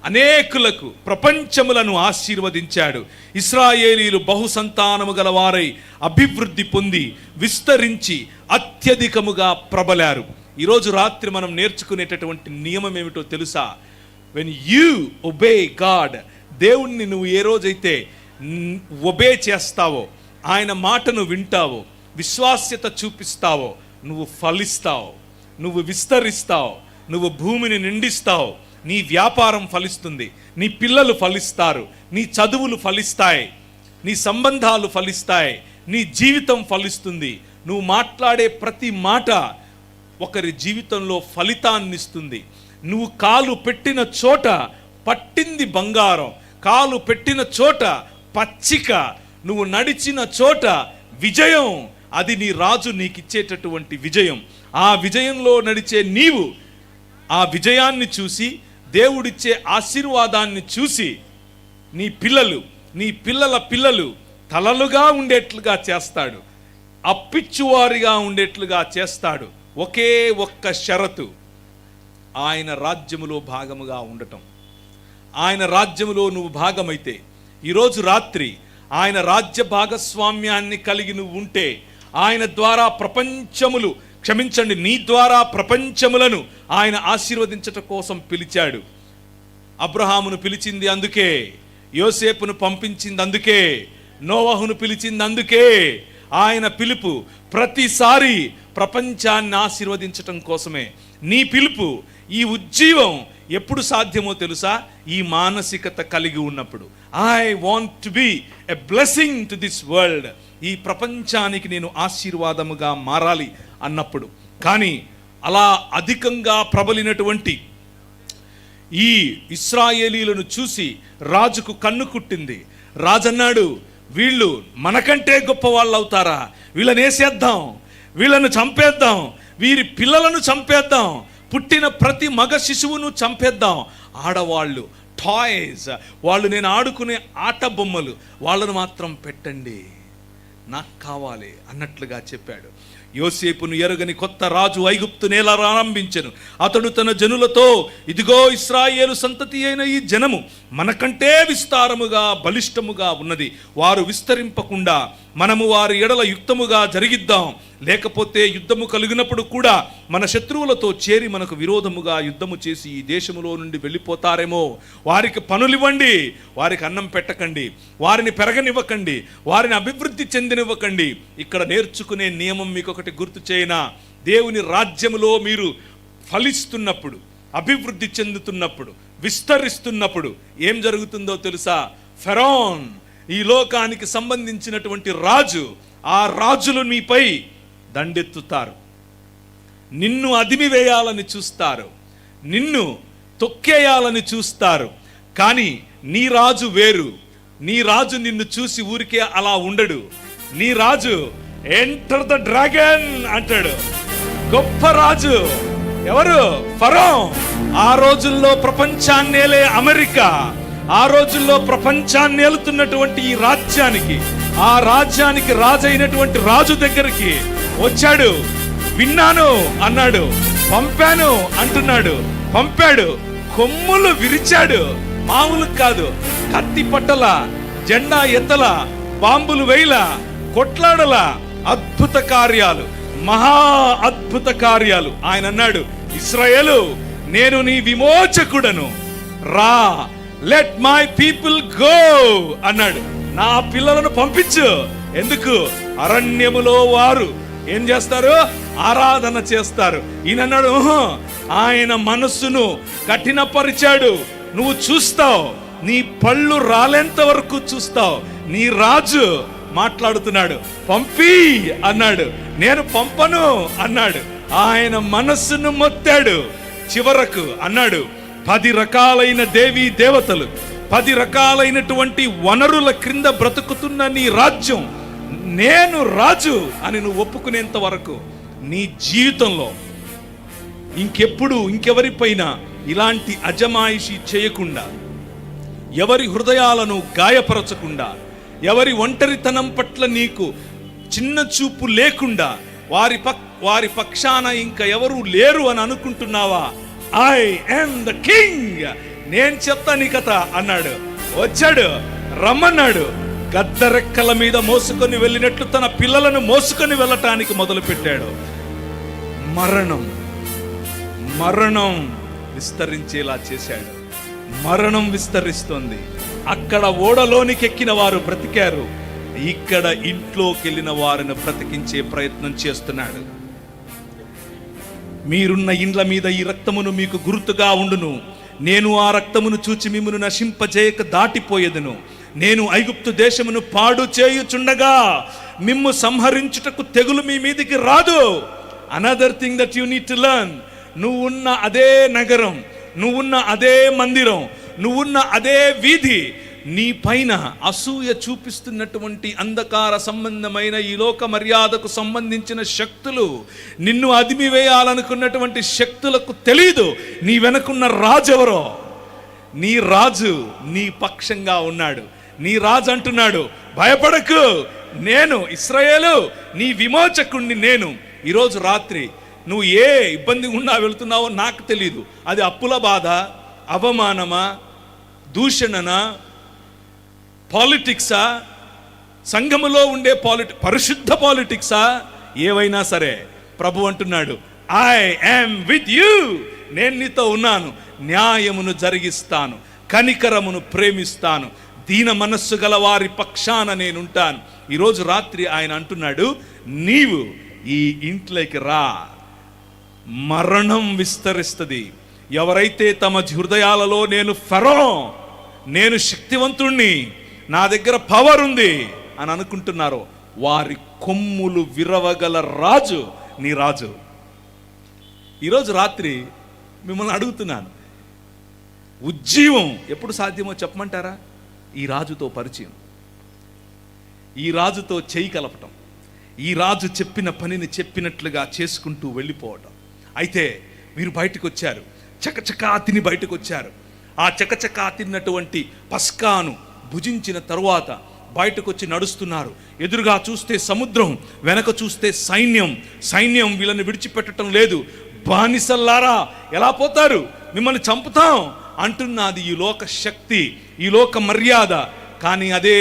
అనేకులకు ప్రపంచములను ఆశీర్వదించాడు. ఇశ్రాయేలీలు బహుసంతానము గలవారై అభివృద్ధి పొంది విస్తరించి అత్యధికముగా ప్రబలారు. ఈరోజు రాత్రి మనం నేర్చుకునేటటువంటి నియమం ఏమిటో తెలుసా? వెన్ యూ ఒబే గాడ్, దేవుణ్ణి నువ్వు ఏ రోజైతే ఒబే చేస్తావో, ఆయన మాటను వింటావో, విశ్వాస్యత చూపిస్తావో, నువ్వు ఫలిస్తావు, నువ్వు విస్తరిస్తావు, నువ్వు భూమిని నిండిస్తావు. నీ వ్యాపారం ఫలిస్తుంది, నీ పిల్లలు ఫలిస్తారు, నీ చదువులు ఫలిస్తాయి, నీ సంబంధాలు ఫలిస్తాయి, నీ జీవితం ఫలిస్తుంది. నువ్వు మాట్లాడే ప్రతి మాట ఒకరి జీవితంలో ఫలితాన్ని ఇస్తుంది. నువ్వు కాలు పెట్టిన చోట పట్టింది బంగారం, కాలు పెట్టిన చోట పచ్చిక, నువ్వు నడిచిన చోట విజయం. అది నీ రాజు నీకిచ్చేటటువంటి విజయం. ఆ విజయంలో నడిచే నీవు ఆ విజయాన్ని చూసి, దేవుడిచ్చే ఆశీర్వాదాన్ని చూసి నీ పిల్లలు, నీ పిల్లల పిల్లలు తలలుగా ఉండేట్లుగా చేస్తాడు, అప్పిచ్చువారిగా ఉండేట్లుగా చేస్తాడు. ఒకే ఒక్క షరతు, ఆయన రాజ్యములో భాగముగా ఉండటం. ఆయన రాజ్యములో నువ్వు భాగమైతే, ఈరోజు రాత్రి ఆయన రాజ్య భాగస్వామ్యాన్ని కలిగి నువ్వు ఉంటే, ఆయన ద్వారా నీ ద్వారా ప్రపంచములను ఆయన ఆశీర్వదించటం కోసం పిలిచాడు. అబ్రహామును పిలిచింది అందుకే, యోసేపును పంపించింది అందుకే, నోవహును పిలిచింది అందుకే. ఆయన పిలుపు ప్రతిసారి ప్రపంచాన్ని ఆశీర్వదించటం కోసమే. నీ పిలుపు, ఈ ఉజ్జీవం ఎప్పుడు సాధ్యమో తెలుసా? ఈ మానసికత కలిగి ఉన్నప్పుడు. I want to B a blessing to this world. ఈ ప్రపంచానికి నేను ఆశీర్వాదముగా మారాలి అన్నప్పుడు. కానీ అలా అధికంగా ప్రబలినటువంటి ఈ ఇశ్రాయేలీలను చూసి రాజుకు కన్ను కుట్టింది. రాజన్నాడు, వీళ్ళు మనకంటే గొప్ప వాళ్ళు అవుతారా? వీళ్ళని వేసేద్దాం, వీళ్ళను చంపేద్దాం, వీరి పిల్లలను చంపేద్దాం, పుట్టిన ప్రతి మగ శిశువును చంపేద్దాం. ఆడవాళ్ళు, టాయ్స్, వాళ్ళు నేను ఆడుకునే ఆట బొమ్మలు, వాళ్ళను మాత్రం పెట్టండి, నాకు కావాలి అన్నట్లుగా చెప్పాడు. యోసేపును ఎరగని కొత్త రాజు ఐగుప్తు నేల ఆరంభించెను. అతడు తన జనులతో, ఇదిగో ఇశ్రాయేలు సంతతి అయిన ఈ జనము మనకంటే విస్తారముగా బలిష్టముగా ఉన్నది. వారు విస్తరింపకుండా మనము వారి ఎడల యుక్తముగా జరిగిద్దాం. లేకపోతే యుద్ధము కలిగినప్పుడు కూడా మన శత్రువులతో చేరి మనకు విరోధముగా యుద్ధము చేసి ఈ దేశములో నుండి వెళ్ళిపోతారేమో. వారికి పనులివ్వండి, వారికి అన్నం పెట్టకండి, వారిని పెరగనివ్వకండి, వారిని అభివృద్ధి చెందినివ్వకండి. ఇక్కడ నేర్చుకునే నియమం మీకు ఒకటి గుర్తు చేయనా? దేవుని రాజ్యములో మీరు ఫలిస్తున్నప్పుడు, అభివృద్ధి చెందుతున్నప్పుడు, విస్తరిస్తున్నప్పుడు ఏం జరుగుతుందో తెలుసా? ఫెరోన్, ఈ లోకానికి సంబంధించినటువంటి రాజు, ఆ రాజులు నీపై దండెత్తుతారు, నిన్ను అదిమివేయాలని చూస్తారు, నిన్ను తొక్కేయాలని చూస్తారు. కానీ నీ రాజు వేరు. నీ రాజు నిన్ను చూసి ఊరికే అలా ఉండడు. నీ రాజు ఎంటర్ ద డ్రాగన్ అంటాడు. గొప్ప రాజు ఎవరు? ఫరోన్. ఆ రోజుల్లో ప్రపంచాన్నేలే అమెరికా, ఆ రోజుల్లో ప్రపంచాన్ని ఏలుతున్నటువంటి ఈ రాజ్యానికి, ఆ రాజ్యానికి రాజు అయినటువంటి రాజు దగ్గరికి వచ్చాడు. విన్నాను అన్నాడు, పంపాను అంటున్నాడు. పంపాడు, కొమ్ములు విరిచాడు. మామూలు కాదు, కత్తి పట్టల, జెండా ఎత్తల, బాంబులు వేయల, కొట్లాడల, అద్భుత కార్యాలు, మహా అద్భుత కార్యాలు. ఆయన అన్నాడు, ఇశ్రాయేలు, నేను నీ విమోచకుడను, రా, లెట్ మై పీపుల్ గో అన్నాడు. నా పిల్లలను పంపించు. ఎందుకు? అరణ్యములో వారు ఏం చేస్తారు? ఆరాధన చేస్తారు. ఈయన అన్నాడు, ఆయన మనస్సును కఠినపరిచాడు. నువ్వు చూస్తావు, నీ పళ్ళు రాలేంత వరకు చూస్తావు. నీ రాజు మాట్లాడుతున్నాడు. పంపి అన్నాడు. నేను పంపను అన్నాడు. ఆయన మనస్సును మొత్తాడు. చివరకు అన్నాడు, 10 రకాలైన దేవీ దేవతలు, 10 రకాలైనటువంటి వనరుల క్రింద బ్రతుకుతున్న నీ రాజ్యం, నేను రాజు అని నువ్వు ఒప్పుకునేంత వరకు నీ జీవితంలో ఇంకెవరిపైన ఇలాంటి అజమాయిషీ చేయకుండా, ఎవరి హృదయాలను గాయపరచకుండా, ఎవరి ఒంటరితనం పట్ల నీకు చిన్న చూపు లేకుండా, వారి పక్షాన ఇంకా ఎవరు లేరు అని అనుకుంటున్నావా? ఐ యామ్ ద కింగ్, నేను చెప్తా నీ కథ అన్నాడు. వచ్చాడు, రమ్మన్నాడు. గద్దరెక్కల మీద మోసుకొని వెళ్ళినట్లు తన పిల్లలను మోసుకొని వెళ్ళటానికి మొదలు పెట్టాడు. మరణం విస్తరించేలా చేశాడు. మరణం విస్తరిస్తోంది. అక్కడ ఓడలోనికి ఎక్కిన వారు బ్రతికారు, ఇక్కడ ఇంట్లోకి వెళ్ళిన వారిని బ్రతికించే ప్రయత్నం చేస్తున్నాడు. మీరున్న ఇండ్ల మీద ఈ రక్తమును మీకు గుర్తుగా ఉండును. నేను ఆ రక్తమును చూచి మిమ్మును నశింపజేయక దాటిపోయేదను. నేను ఐగుప్తు దేశమును పాడు చేయుచుండగా మిమ్ము సంహరించుటకు తెగులు మీ మీదికి రాదు. Another thing that you need to learn, నువ్వున్న అదే నగరం, నువ్వున్న అదే మందిరం, నువ్వున్న అదే వీధి, నీ పైన అసూయ చూపిస్తున్నటువంటి అంధకార సంబంధమైన ఈ లోక మర్యాదకు సంబంధించిన శక్తులు, నిన్ను అదిమివేయాలనుకున్నటువంటి శక్తులకు తెలీదు నీ వెనకున్న రాజు ఎవరో. నీ రాజు నీ పక్షంగా ఉన్నాడు. నీ రాజు అంటున్నాడు, భయపడకు, నేను ఇశ్రాయేలు నీ విమోచకుణ్ణి నేను. ఈరోజు రాత్రి నువ్వు ఏ ఇబ్బంది గుండా వెళుతున్నావో నాకు తెలీదు. అది అప్పుల బాధ, అవమానమా, దూషణనా, పాలిటిక్సా, సంఘములో ఉండే పరిశుద్ధ పాలిటిక్సా, ఏవైనా సరే ప్రభు అంటున్నాడు, ఐ యామ్ విత్ యూ, నేను నీతో ఉన్నాను, న్యాయమును జరిగిస్తాను, కనికరమును ప్రేమిస్తాను, దీన మనస్సు గల వారి పక్షాన నేనుంటాను. ఈరోజు రాత్రి ఆయన అంటున్నాడు, నీవు ఈ ఇంట్లోకి రా, మరణం విస్తరిస్తుంది. ఎవరైతే తమ హృదయాలలో నేను ఫరో, నేను శక్తివంతుణ్ణి, నా దగ్గర పవర్ ఉంది అని అనుకుంటున్నారో వారి కొమ్ములు విరవగల రాజు నీ రాజు. ఈరోజు రాత్రి మిమ్మల్ని అడుగుతున్నాను, ఉజ్జీవం ఎప్పుడు సాధ్యమో చెప్పమంటారా? ఈ రాజుతో పరిచయం, ఈ రాజుతో చేయి కలపటం, ఈ రాజు చెప్పిన పనిని చెప్పినట్లుగా చేసుకుంటూ వెళ్ళిపోవటం. అయితే మీరు బయటకు వచ్చారు, చకచకా తిని బయటకు వచ్చారు. ఆ చకచకా తిన్నటువంటి పస్కాను భుజించిన తరువాత బయటకు వచ్చి నడుస్తున్నారు. ఎదురుగా చూస్తే సముద్రం, వెనక చూస్తే సైన్యం వీళ్ళని విడిచిపెట్టడం లేదు. బానిసల్లారా ఎలా పోతారు, మిమ్మల్ని చంపుతాం అంటున్నది ఈ లోక శక్తి, ఈ లోక మర్యాద. కానీ అదే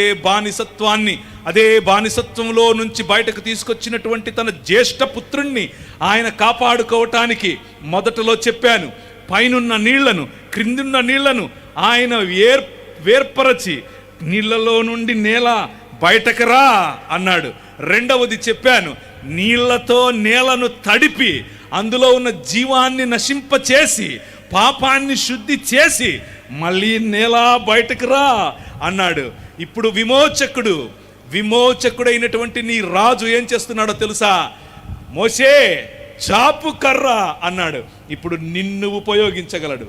బానిసత్వంలో నుంచి బయటకు తీసుకొచ్చినటువంటి తన జ్యేష్ఠ పుత్రుణ్ణి ఆయన కాపాడుకోవటానికి మొదటలో చెప్పాను, పైనున్న నీళ్లను క్రిందున్న నీళ్లను ఆయన వేర్పరచి నీళ్లలో నుండి నేల బయటకు రా అన్నాడు. రెండవది చెప్పాను, నీళ్లతో నేలను తడిపి అందులో ఉన్న జీవాన్ని నశింపచేసి పాపాన్ని శుద్ధి చేసి మళ్ళీ నేల బయటకు రా అన్నాడు. ఇప్పుడు విమోచకుడైనటువంటి నీ రాజు ఏం చేస్తున్నాడో తెలుసా? మోషే చాపు కర్ర అన్నాడు. ఇప్పుడు నిన్ను ఉపయోగించగలడు.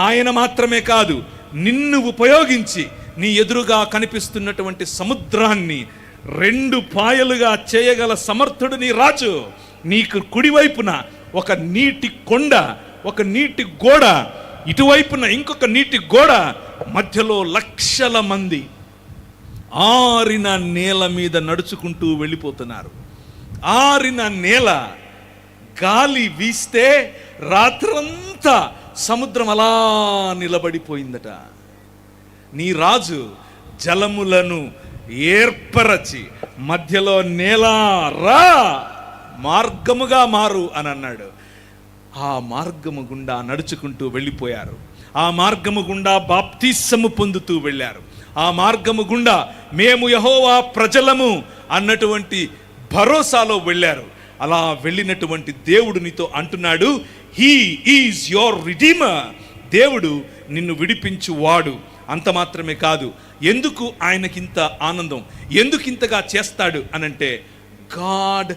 ఆయన మాత్రమే కాదు, నిన్ను ఉపయోగించి నీ ఎదురుగా కనిపిస్తున్నటువంటి సముద్రాన్ని 2 పాయలుగా చేయగల సమర్థుడు నీ రాజు. నీకు కుడివైపున ఒక నీటి కొండ, ఒక నీటి గోడ, ఇటువైపున ఇంకొక నీటి గోడ, మధ్యలో లక్షల మంది ఆరిన నేల మీద నడుచుకుంటూ వెళ్ళిపోతున్నారు. ఆరిన నేల, గాలి వీస్తే రాత్రంతా సముద్రం అలా నిలబడిపోయిందట. నీ రాజు జలములను ఏర్పరచి మధ్యలో నేల రా, మార్గముగా మారు అని అన్నాడు. ఆ మార్గము గుండా నడుచుకుంటూ వెళ్ళిపోయారు. ఆ మార్గము గుండా బాప్తిస్మము పొందుతూ వెళ్ళారు. ఆ మార్గము గుండా మేము యెహోవా ప్రజలము అన్నటువంటి భరోసాలో వెళ్ళారు. అలా వెళ్ళినటువంటి దేవుడు నీతో అంటున్నాడు, హీ ఈజ్ యువర్ రిడీమర్. దేవుడు నిన్ను విడిపించువాడు. అంత మాత్రమే కాదు, ఎందుకు ఆయనకింత ఆనందం, ఎందుకు ఇంతగా చేస్తాడు అనంటే, గాడ్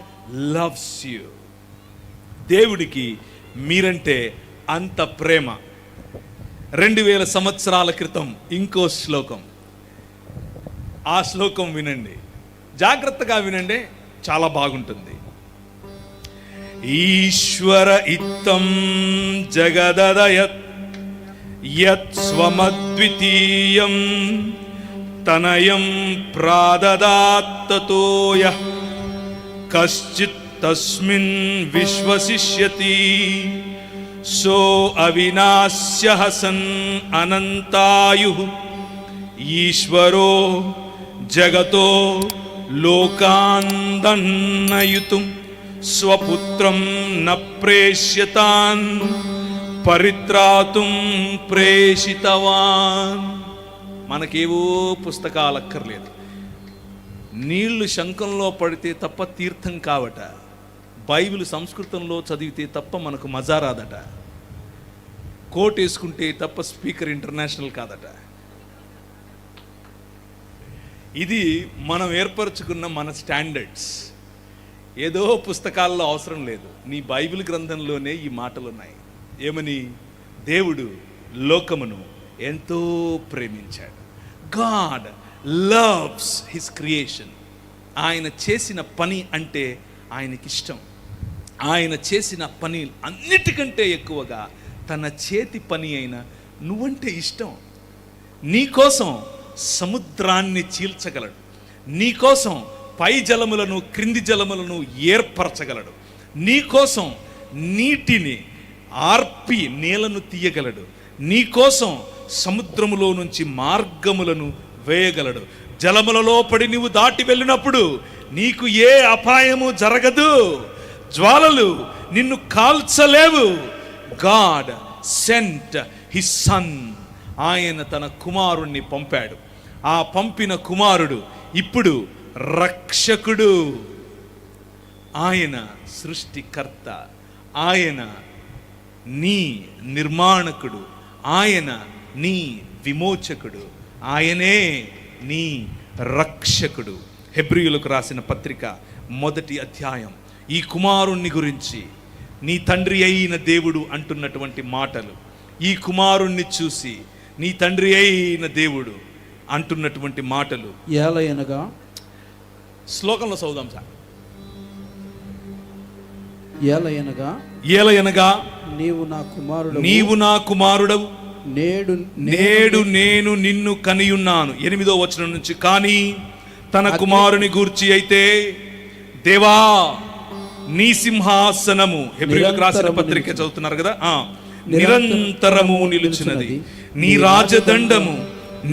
లవ్స్ యూ. దేవుడికి మీరంటే అంత ప్రేమ. 2000 సంవత్సరాల క్రితం ఇంకో శ్లోకం, ఆ శ్లోకం వినండి, జాగ్రత్తగా వినండి, చాలా బాగుంటుంది. ఈశ్వర ఇత్తం జగదదయత్ యత్ స్వమద్వితీయం తనయం ప్రాదదాత్తతో యః కశ్చిత్ తస్మిన్ విశ్వసిష్యతి సో అవినాశ్యః సన్ అనంతాయుః ఈశ్వరో జగతో లోకాన్ దన్నయుతుం స్వపుత్రం న ప్రేష్యతాన్ పరిత్రాతుం ప్రేషితవాన్. మనకేవో పుస్తకాలు అక్కర్లేదు. నీళ్లు శంఖంలో పడితే తప్ప తీర్థం కావట. బైబిల్ సంస్కృతంలో చదివితే తప్ప మనకు మజా రాదట. కోట్ వేసుకుంటే తప్ప స్పీకర్ ఇంటర్నేషనల్ కాదట. ఇది మనం ఏర్పరచుకున్న మన స్టాండర్డ్స్. ఏదో పుస్తకాల్లో అవసరం లేదు. నీ బైబిల్ గ్రంథంలోనే ఈ మాటలు ఉన్నాయి. ఏమని? దేవుడు లోకమును ఎంతో ప్రేమించాడు. God loves his creation. ఆయన చేసిన పని అంటే ఆయనకిష్టం. ఆయన చేసిన పని అన్నిటికంటే ఎక్కువగా తన చేతి పని అయిన నువ్వంటే ఇష్టం. నీ కోసం సముద్రాన్ని చీల్చగలడు. నీకోసం పై జలములను క్రింది జలములను ఏర్పరచగలడు. నీకోసం నీటిని ఆర్పి నీళ్లను తీయగలడు. నీకోసం సముద్రములో నుంచి మార్గములను వేయగలడు. జలములలో పడి నీవు దాటి వెళ్ళినప్పుడు నీకు ఏ అపాయము జరగదు. జ్వాలలు నిన్ను కాల్చలేవు. God sent his son. ఆయన తన కుమారుణ్ణి పంపాడు. ఆ పంపిన కుమారుడు ఇప్పుడు రక్షకుడు. ఆయన సృష్టికర్త, ఆయన నీ నిర్మాణకుడు, ఆయన నీ విమోచకుడు, ఆయనే నీ రక్షకుడు. హెబ్రీయులకు రాసిన పత్రిక 1వ అధ్యాయం ఈ కుమారుణ్ణి గురించి నీ తండ్రి అయిన దేవుడు అంటున్నటువంటి మాటలు, ఈ కుమారుణ్ణి చూసి నీ తండ్రి అయిన దేవుడు అంటున్నటువంటి మాటలు. ఏలయనగా శ్లోకంలో చదువుదాం సార్. ఏలయనగా నీవు నా కుమారుడవు, నేడు నేను నిన్ను కనియున్నాను. 8వ వచనం నుంచి, కానీ తన కుమారుని గూర్చి అయితే దేవా నీ సింహాసనము, హెబ్రీయులకు రాసిన పత్రిక చదువుతున్నారు కదా, నిరంతరము నిలుచున్నది, నీ రాజదండము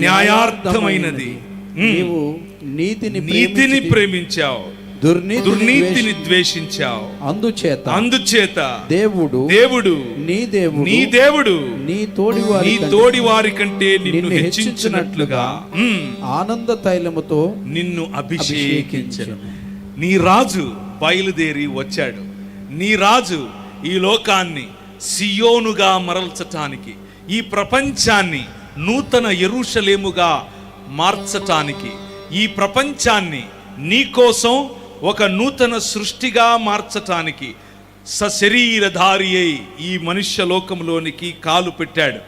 న్యాయార్థమైనది, నీవు నీతిని ప్రేమించావు, దుర్నీతిని ద్వేషించావు. అందుచేత దేవుడు నీ దేవుడు నీ తోడి వారి కంటే నిన్ను హెచ్చించినట్లుగా ఆనంద తైలముతో నిన్ను అభిషేకించెను. నీ రాజు బయలుదేరి వచ్చాడు. నీ రాజు ఈ లోకాన్ని సియోనుగా మరల్చటానికి, ఈ ప్రపంచాన్ని నూతన యెరూషలేముగా మార్చటానికి, ఈ ప్రపంచాన్ని నీకోసం ఒక నూతన సృష్టిగా మార్చటానికి సశరీరధారి అయి ఈ మనుష్య లోకంలోనికి కాలు పెట్టాడు.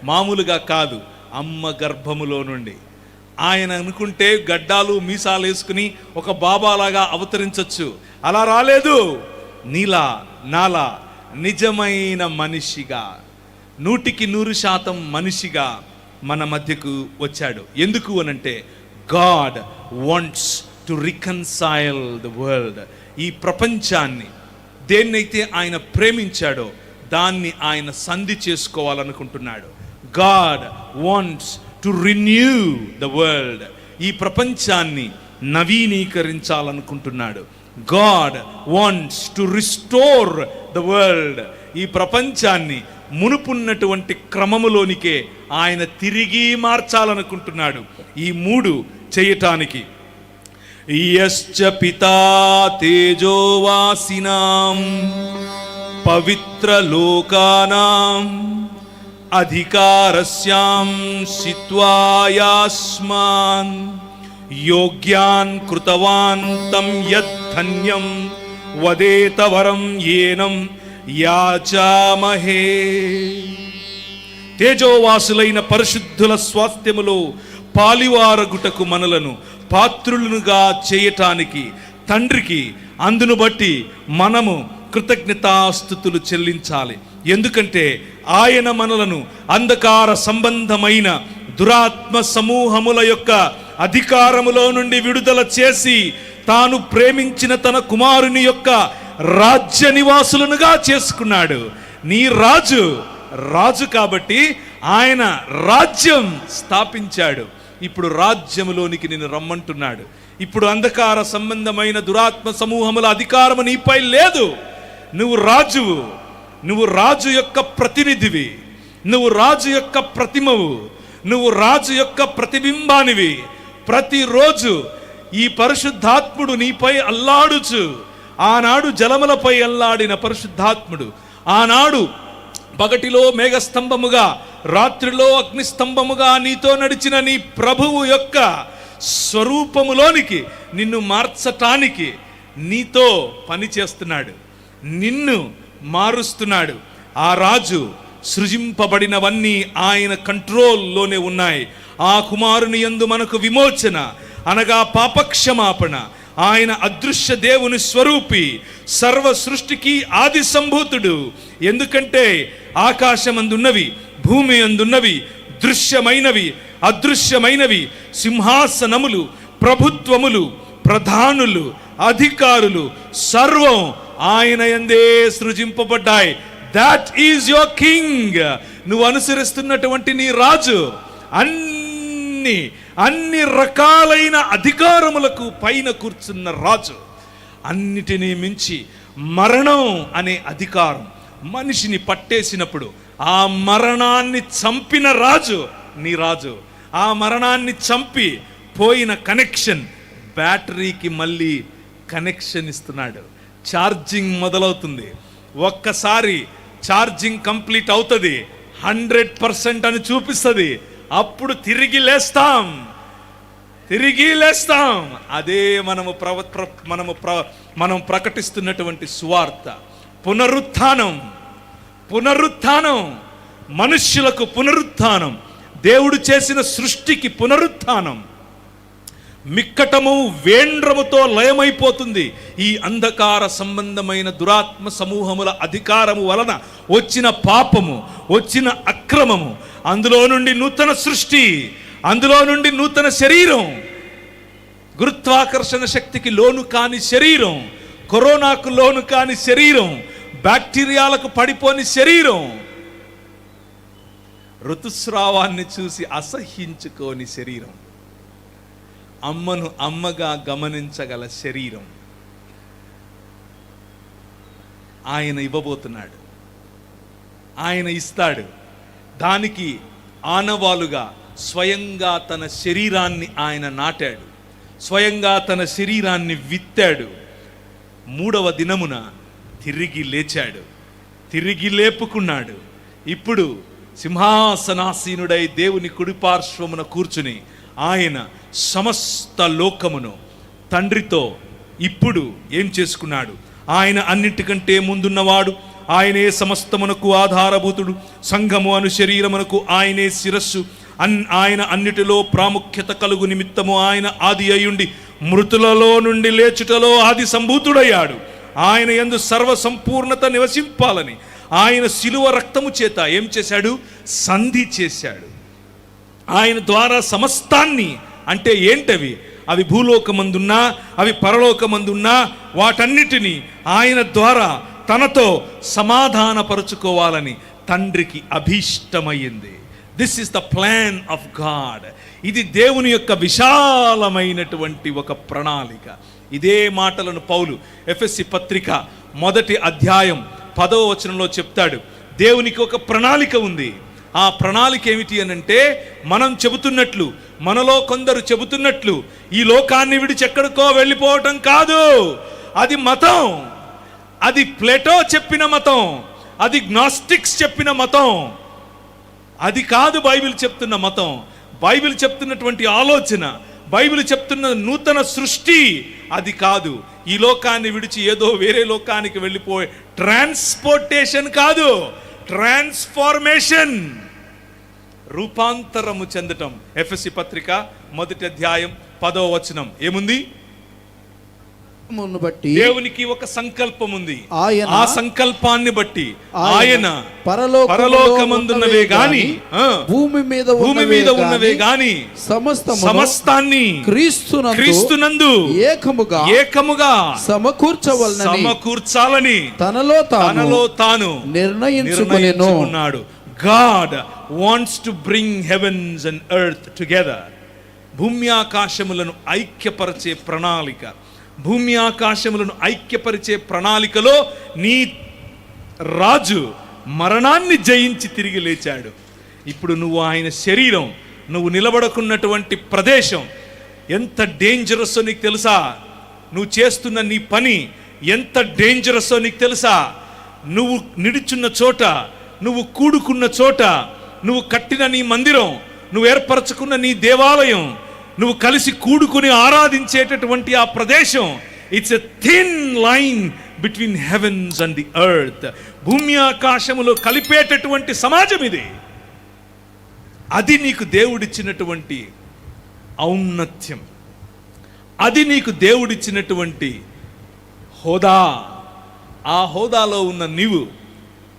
మామూలుగా కాదు, అమ్మ గర్భములో నుండి. ఆయన అనుకుంటే గడ్డాలు మీసాలు వేసుకుని ఒక బాబాలాగా అవతరించవచ్చు. అలా రాలేదు. నీలా నాలా నిజమైన మనిషిగా, 100% మనిషిగా మన మధ్యకు వచ్చాడు. ఎందుకు అనంటే God wants to reconcile the world. ఈ ప్రపంచాన్ని దేన్నైతే ఆయన ప్రేమించాడో దాన్ని ఆయన సంధి చేసుకోవాలనుకుంటున్నాడు. God wants to renew the world. ఈ ప్రపంచాన్ని నవీనీకరించాలనుకుంటున్నాడు. God wants to restore the world. ఈ ప్రపంచాన్ని మునుపున్నటువంటి క్రమములోనికే ఆయన తిరిగి మార్చాలనుకుంటున్నాడు. ఈ 3 చేయటానికి యశ్చ పితా తేజోవాసినాం పవిత్ర లోకానాం అధికారస్యాం సిత్వాయాస్మాన్ యోగ్యాన్ కృతవాన్ తం యద్ధన్యం వదేత వరం ఏనం యాచామహే. తేజోవాసులైన పరిశుద్ధుల స్వాస్థ్యములో పాలివారగుటకు మనలను పాత్రులుగా చేయటానికి తండ్రికి అందును బట్టి మనము కృతజ్ఞతాస్తుతులు చెల్లించాలి. ఎందుకంటే ఆయన మనలను అంధకార సంబంధమైన దురాత్మ సమూహముల యొక్క అధికారములో నుండి విడుదల చేసి తాను ప్రేమించిన తన కుమారుని యొక్క రాజ్య నివాసులనుగా చేసుకున్నాడు. నీ రాజు కాబట్టి ఆయన రాజ్యం స్థాపించాడు. ఇప్పుడు రాజ్యములోనికి నిన్ను రమ్మంటున్నాడు. ఇప్పుడు అంధకార సంబంధమైన దురాత్మ సమూహముల అధికారము నీపై లేదు. నువ్వు రాజువు, నువ్వు రాజు యొక్క ప్రతినిధివి, నువ్వు రాజు యొక్క ప్రతిమవు, నువ్వు రాజు యొక్క ప్రతిబింబానివి. ప్రతిరోజు ఈ పరిశుద్ధాత్ముడు నీపై అల్లాడుచు, ఆనాడు జలములపై అల్లాడిన పరిశుద్ధాత్ముడు, ఆనాడు పగటిలో మేఘస్తంభముగా రాత్రిలో అగ్నిస్తంభముగా నీతో నడిచిన నీ ప్రభువు యొక్క స్వరూపములోనికి నిన్ను మార్చటానికి నీతో పని చేస్తున్నాడు, నిన్ను మారుస్తున్నాడు. ఆ రాజు సృజింపబడినవన్నీ ఆయన కంట్రోల్లోనే ఉన్నాయి. ఆ కుమారుని యందు మనకు విమోచన అనగా పాపక్షమాపణ. ఆయన అదృశ్య దేవుని స్వరూపి, సర్వ సృష్టికి ఆది సంభూతుడు. ఎందుకంటే ఆకాశమందున్నవి, భూమి అందున్నవి, దృశ్యమైనవి అదృశ్యమైనవి, సింహాసనములు, ప్రభుత్వములు, ప్రధానులు, అధికారులు సర్వం ఆయన యందే సృజింపబడ్డాయి. That is your king. నువ్వు అనుసరిస్తున్నటువంటి నీ రాజు అన్ని రకాలైన అధికారములకు పైన కూర్చున్న రాజు. అన్నిటినీ మించి మరణం అనే అధికారం మనిషిని పట్టేసినప్పుడు ఆ మరణాన్ని చంపిన రాజు నీ రాజు. ఆ మరణాన్ని చంపి పోయిన కనెక్షన్ బ్యాటరీకి మళ్ళీ కనెక్షన్ ఇస్తున్నాడు. ఛార్జింగ్ మొదలవుతుంది. ఒక్కసారి ఛార్జింగ్ కంప్లీట్ అవుతుంది, 100% అని చూపిస్తుంది. అప్పుడు తిరిగి లేస్తాం. అదే మనం ప్రకటిస్తున్నటువంటి సువార్త. పునరుత్థానం, మనుష్యులకు పునరుత్థానం, దేవుడు చేసిన సృష్టికి పునరుత్థానం. మిక్కటము వేండ్రముతో లయమైపోతుంది. ఈ అంధకార సంబంధమైన దురాత్మ సమూహముల అధికారము వలన వచ్చిన పాపము, వచ్చిన అక్రమము, అందులో నుండి నూతన సృష్టి, అందులో నుండి నూతన శరీరం, గురుత్వాకర్షణ శక్తికి లోను కాని శరీరం, కరోనాకు లోను కాని శరీరం, బ్యాక్టీరియాలకు పడిపోని శరీరం, ఋతుస్రావాన్ని చూసి అసహ్యించుకోని శరీరం, అమ్మను అమ్మగా గమనించగల శరీరం ఆయన ఇవ్వబోతున్నాడు. ఆయన ఇస్తాడు. దానికి ఆనవాలుగా స్వయంగా తన శరీరాన్ని ఆయన నాటాడు, స్వయంగా తన శరీరాన్ని విత్తాడు. 3వ దినమున తిరిగి లేచాడు, తిరిగి లేపుకున్నాడు. ఇప్పుడు సింహాసనాసీనుడై దేవుని కుడిపార్శ్వమున కూర్చుని ఆయన సమస్త లోకమును తండ్రితో ఇప్పుడు ఏం చేసుకున్నాడు? ఆయన అన్నిటికంటే ముందున్నవాడు, ఆయనే సమస్తమునకు ఆధారభూతుడు, సంఘము అను శరీరమునకు ఆయనే శిరస్సు. ఆయన అన్నిటిలో ప్రాముఖ్యత కలుగు నిమిత్తము ఆయన ఆది అయ్యుండి మృతులలో నుండి లేచుటలో ఆది సంభూతుడయ్యాడు. ఆయన యందు సర్వ సంపూర్ణత నివసింపాలని ఆయన శిలువ రక్తము చేత ఏం చేశాడు? సంధి చేశాడు. ఆయన ద్వారా సమస్తాన్ని, అంటే ఏంటవి? అవి భూలోకమందున్నా అవి పరలోకమందున్నా వాటన్నిటినీ ఆయన ద్వారా తనతో సమాధానపరుచుకోవాలని తండ్రికి అభీష్టమైంది. This is the plan of God. ఇది దేవుని యొక్క విశాలమైనటువంటి ఒక ప్రణాళిక. ఇదే మాటలను పౌలు ఎఫెసీ పత్రిక 1వ అధ్యాయం 10వ వచనంలో చెప్తాడు. దేవునికి ఒక ప్రణాళిక ఉంది. ఆ ప్రణాళిక ఏమిటి అనంటే, మనం చెబుతున్నట్లు, మనలో కొందరు చెబుతున్నట్లు ఈ లోకాన్ని విడిచి ఎక్కడికో వెళ్ళిపోవటం కాదు. అది మతం, అది ప్లేటో చెప్పిన మతం, అది గ్నాస్టిక్స్ చెప్పిన మతం. అది కాదు బైబిల్ చెప్తున్న మతం. బైబిల్ చెప్తున్నటువంటి ఆలోచన, బైబిల్ చెప్తున్న నూతన సృష్టి అది కాదు. ఈ లోకాన్ని విడిచి ఏదో వేరే లోకానికి వెళ్ళిపోయే ట్రాన్స్పోర్టేషన్ కాదు, ట్రాన్స్ఫార్మేషన్, రూపాంతరము చెందటం. ఎఫెసీ పత్రిక 1వ అధ్యాయం 10వ వచనం ఏముంది? బట్టి దేవునికి ఒక సంకల్పం ఉంది. ఆయన ఆ సంకల్పాన్ని బట్టి ఆయన పరలోకమందున్నవే గాని భూమి మీద ఉన్నవే గాని సమస్తాన్ని క్రీస్తునందు ఏకముగా సమకూర్చాలని తనలో తాను నిర్ణయించుకున్నాడు. God wants to bring heavens and earth together. భూమి ఆకాశములను ఐక్యపరిచే ప్రణాళిక, భూమి ఆకాశములను ఐక్యపరిచే ప్రణాళికలో నీ రాజు మరణాన్ని జయించి తిరిగి లేచాడు. ఇప్పుడు నువ్వు ఆయన శరీరం, నువ్వు నిలబడుకున్నటువంటి ప్రదేశం ఎంత డేంజరస్సో నీకు తెలుసా? నువ్వు చేస్తున్న నీ పని ఎంత డేంజరస్సో నీకు తెలుసా? నువ్వు నిడుచున్న చోట, నువ్వు కూడుకున్న చోట, నువ్వు కట్టిన నీ మందిరం, నువ్వు ఏర్పరచుకున్న నీ దేవాలయం, నువ్వు కలిసి కూడుకుని ఆరాధించేటటువంటి ఆ ప్రదేశం, it's a thin line between heavens and the earth. భూమి ఆకాశములో కలిపేటటువంటి సమాజం ఇది. అది నీకు దేవుడిచ్చినటువంటి ఔన్నత్యం, అది నీకు దేవుడిచ్చినటువంటి హోదా. ఆ హోదాలో ఉన్న నీవు,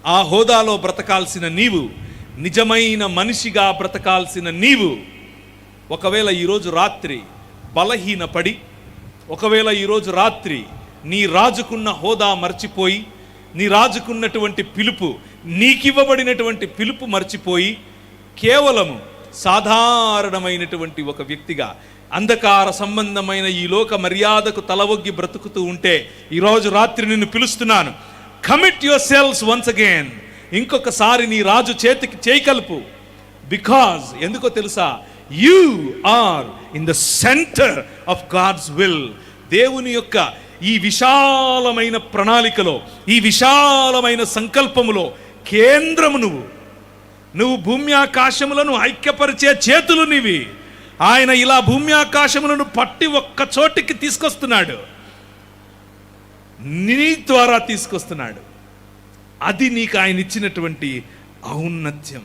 ఆ హోదాలో బ్రతకాల్సిన నీవు, నిజమైన మనిషిగా బ్రతకాల్సిన నీవు ఒకవేళ ఈరోజు రాత్రి బలహీనపడి, ఒకవేళ ఈరోజు రాత్రి నీ రాజుకున్న హోదా మర్చిపోయి, నీ రాజుకున్నటువంటి పిలుపు, నీకివ్వబడినటువంటి పిలుపు మర్చిపోయి కేవలము సాధారణమైనటువంటి ఒక వ్యక్తిగా అంధకార సంబంధమైన ఈ లోక మర్యాదకు తలవొగ్గి బ్రతుకుతూ ఉంటే ఈరోజు రాత్రి నిన్ను పిలుస్తున్నాను. Commit yourselves once again. ఇంకొకసారి నీ రాజు చేతికి చేయి కలుపు. బికాజ్ ఎందుకో తెలుసా, you are in the centre of God's will. దేవుని యొక్క ఈ విశాలమైన ప్రణాళికలో, ఈ విశాలమైన సంకల్పములో కేంద్రము నువ్వు భూమి ఆకాశములను ఐక్యపరిచే చేతులు నీవి. ఆయన ఇలా భూమి ఆకాశములను పట్టి ఒక్క చోటికి తీసుకొస్తున్నాడు, నీ ద్వారా తీసుకొస్తున్నాడు. అది నీకు ఆయన ఇచ్చినటువంటి ఔన్నత్యం.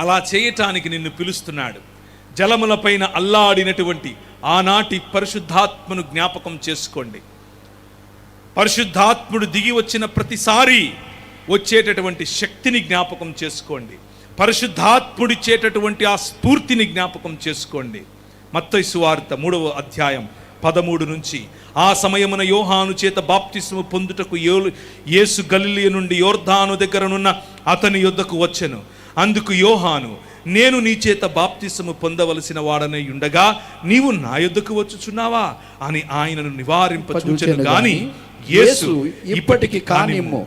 అలా చేయటానికి నిన్ను పిలుస్తున్నాడు. జలములపైన అల్లాడినటువంటి ఆనాటి పరిశుద్ధాత్మను జ్ఞాపకం చేసుకోండి. పరిశుద్ధాత్ముడు దిగి వచ్చిన ప్రతిసారి వచ్చేటటువంటి శక్తిని జ్ఞాపకం చేసుకోండి. పరిశుద్ధాత్ముడిచ్చేటటువంటి ఆ స్ఫూర్తిని జ్ఞాపకం చేసుకోండి. మత్తయి సువార్త 3వ అధ్యాయం 13 నుంచి, ఆ సమయమున యోహాను చేత బాప్తిస్మము పొందుటకు యేసు గలిలయ నుండి యోర్దాను దగ్గరనున్న అతని యొద్దకు వచ్చెను. అందుకు యోహాను, నేను నీ చేత బాప్తిస్మము పొందవలసిన వాడనై ఉండగా నీవు నా యొద్దకు వచ్చుచున్నావా అని ఆయనను నివారింపచూచెను గాని యేసు ఇప్పటికి కానిమ్ము,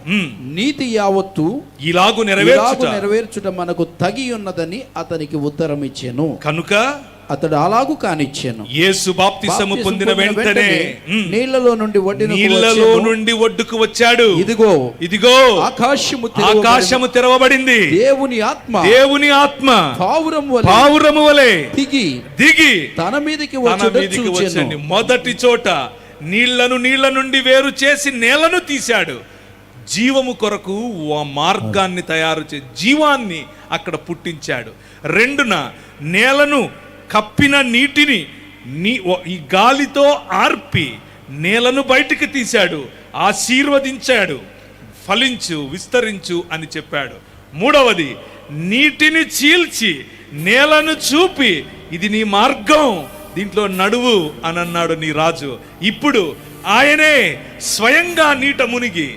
నీతి యావత్తు ఇలాగు నెరవేర్చుట మనకు తగి ఉన్నదని అతనికి ఉత్తరం ఇచ్చెను. కనుక అతడు అలాగు కానిచ్చాను. యేసు బాప్తిసము పొందిన వెంటనే నీళ్లలో నుండి ఒడ్డుకు వచ్చాడు. ఇదిగో ఆకాశము తెరవబడింది. దేవుని ఆత్మ పావురము వలె దిగి తన మీదికి వచ్చి మొదటి చోట నీళ్ల నుండి వేరు చేసి నేలను తీశాడు. జీవము కొరకు మార్గాన్ని తయారు చేసి జీవాన్ని అక్కడ పుట్టించాడు. రెండున నేలను కప్పిన నీటిని ఈ గాలితో ఆర్పి నేలను బయటికి తీశాడు, ఆశీర్వదించాడు. ఫలించు, విస్తరించు అని చెప్పాడు. మూడవది, నీటిని చీల్చి నేలను చూపి ఇది నీ మార్గం, దీంట్లో నడువు అని అన్నాడు నీ రాజు. ఇప్పుడు ఆయనే స్వయంగా నీట మునిగి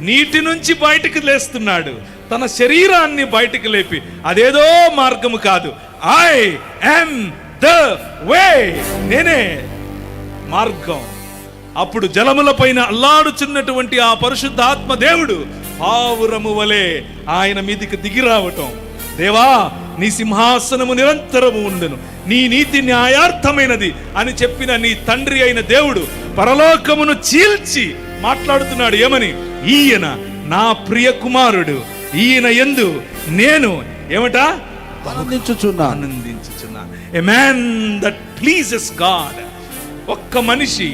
నీటి నుంచి బయటికి లేస్తున్నాడు. తన శరీరాన్ని బయటికి లేపి, అదేదో మార్గము కాదు, ఐ యామ్ ద వే, నేనే మార్గం. అప్పుడు జలములపైన అల్లాడుచున్నటువంటి ఆ పరిశుద్ధాత్మ దేవుడు పావురము వలె ఆయన మీదికి దిగి రావటం. దేవా, నీ సింహాసనము నిరంతరము ఉండును, నీ నీతి న్యాయార్థమైనది అని చెప్పిన నీ తండ్రి అయిన దేవుడు పరలోకమును చీల్చి మాట్లాడుతున్నాడు. ఏమని? ఈయన నా ప్రియ కుమారుడు, ఈయన యందు నేను ఆనందించుచున్నాను. A man that pleases God. ఒక్క మనిషి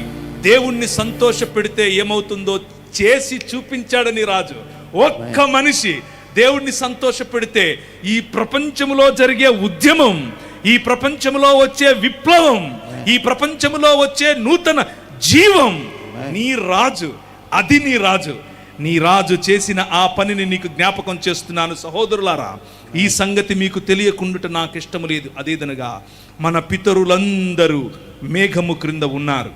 దేవుణ్ణి సంతోష పెడితే ఏమవుతుందో చేసి చూపించాడని రాజు. ఒక్క మనిషి దేవుణ్ణి సంతోష పెడితే ఈ ప్రపంచంలో జరిగే ఉద్యమం, ఈ ప్రపంచంలో వచ్చే విప్లవం, ఈ ప్రపంచంలో వచ్చే నూతన జీవం నీ రాజు, అది నీ రాజు. నీ రాజు చేసిన ఆ పనిని నీకు జ్ఞాపకం చేస్తున్నాను. సహోదరులారా, ఈ సంగతి మీకు తెలియకుండుట నాకు ఇష్టము లేదు. అదేదనగా మన పితరులందరూ మేఘము క్రింద ఉన్నారు,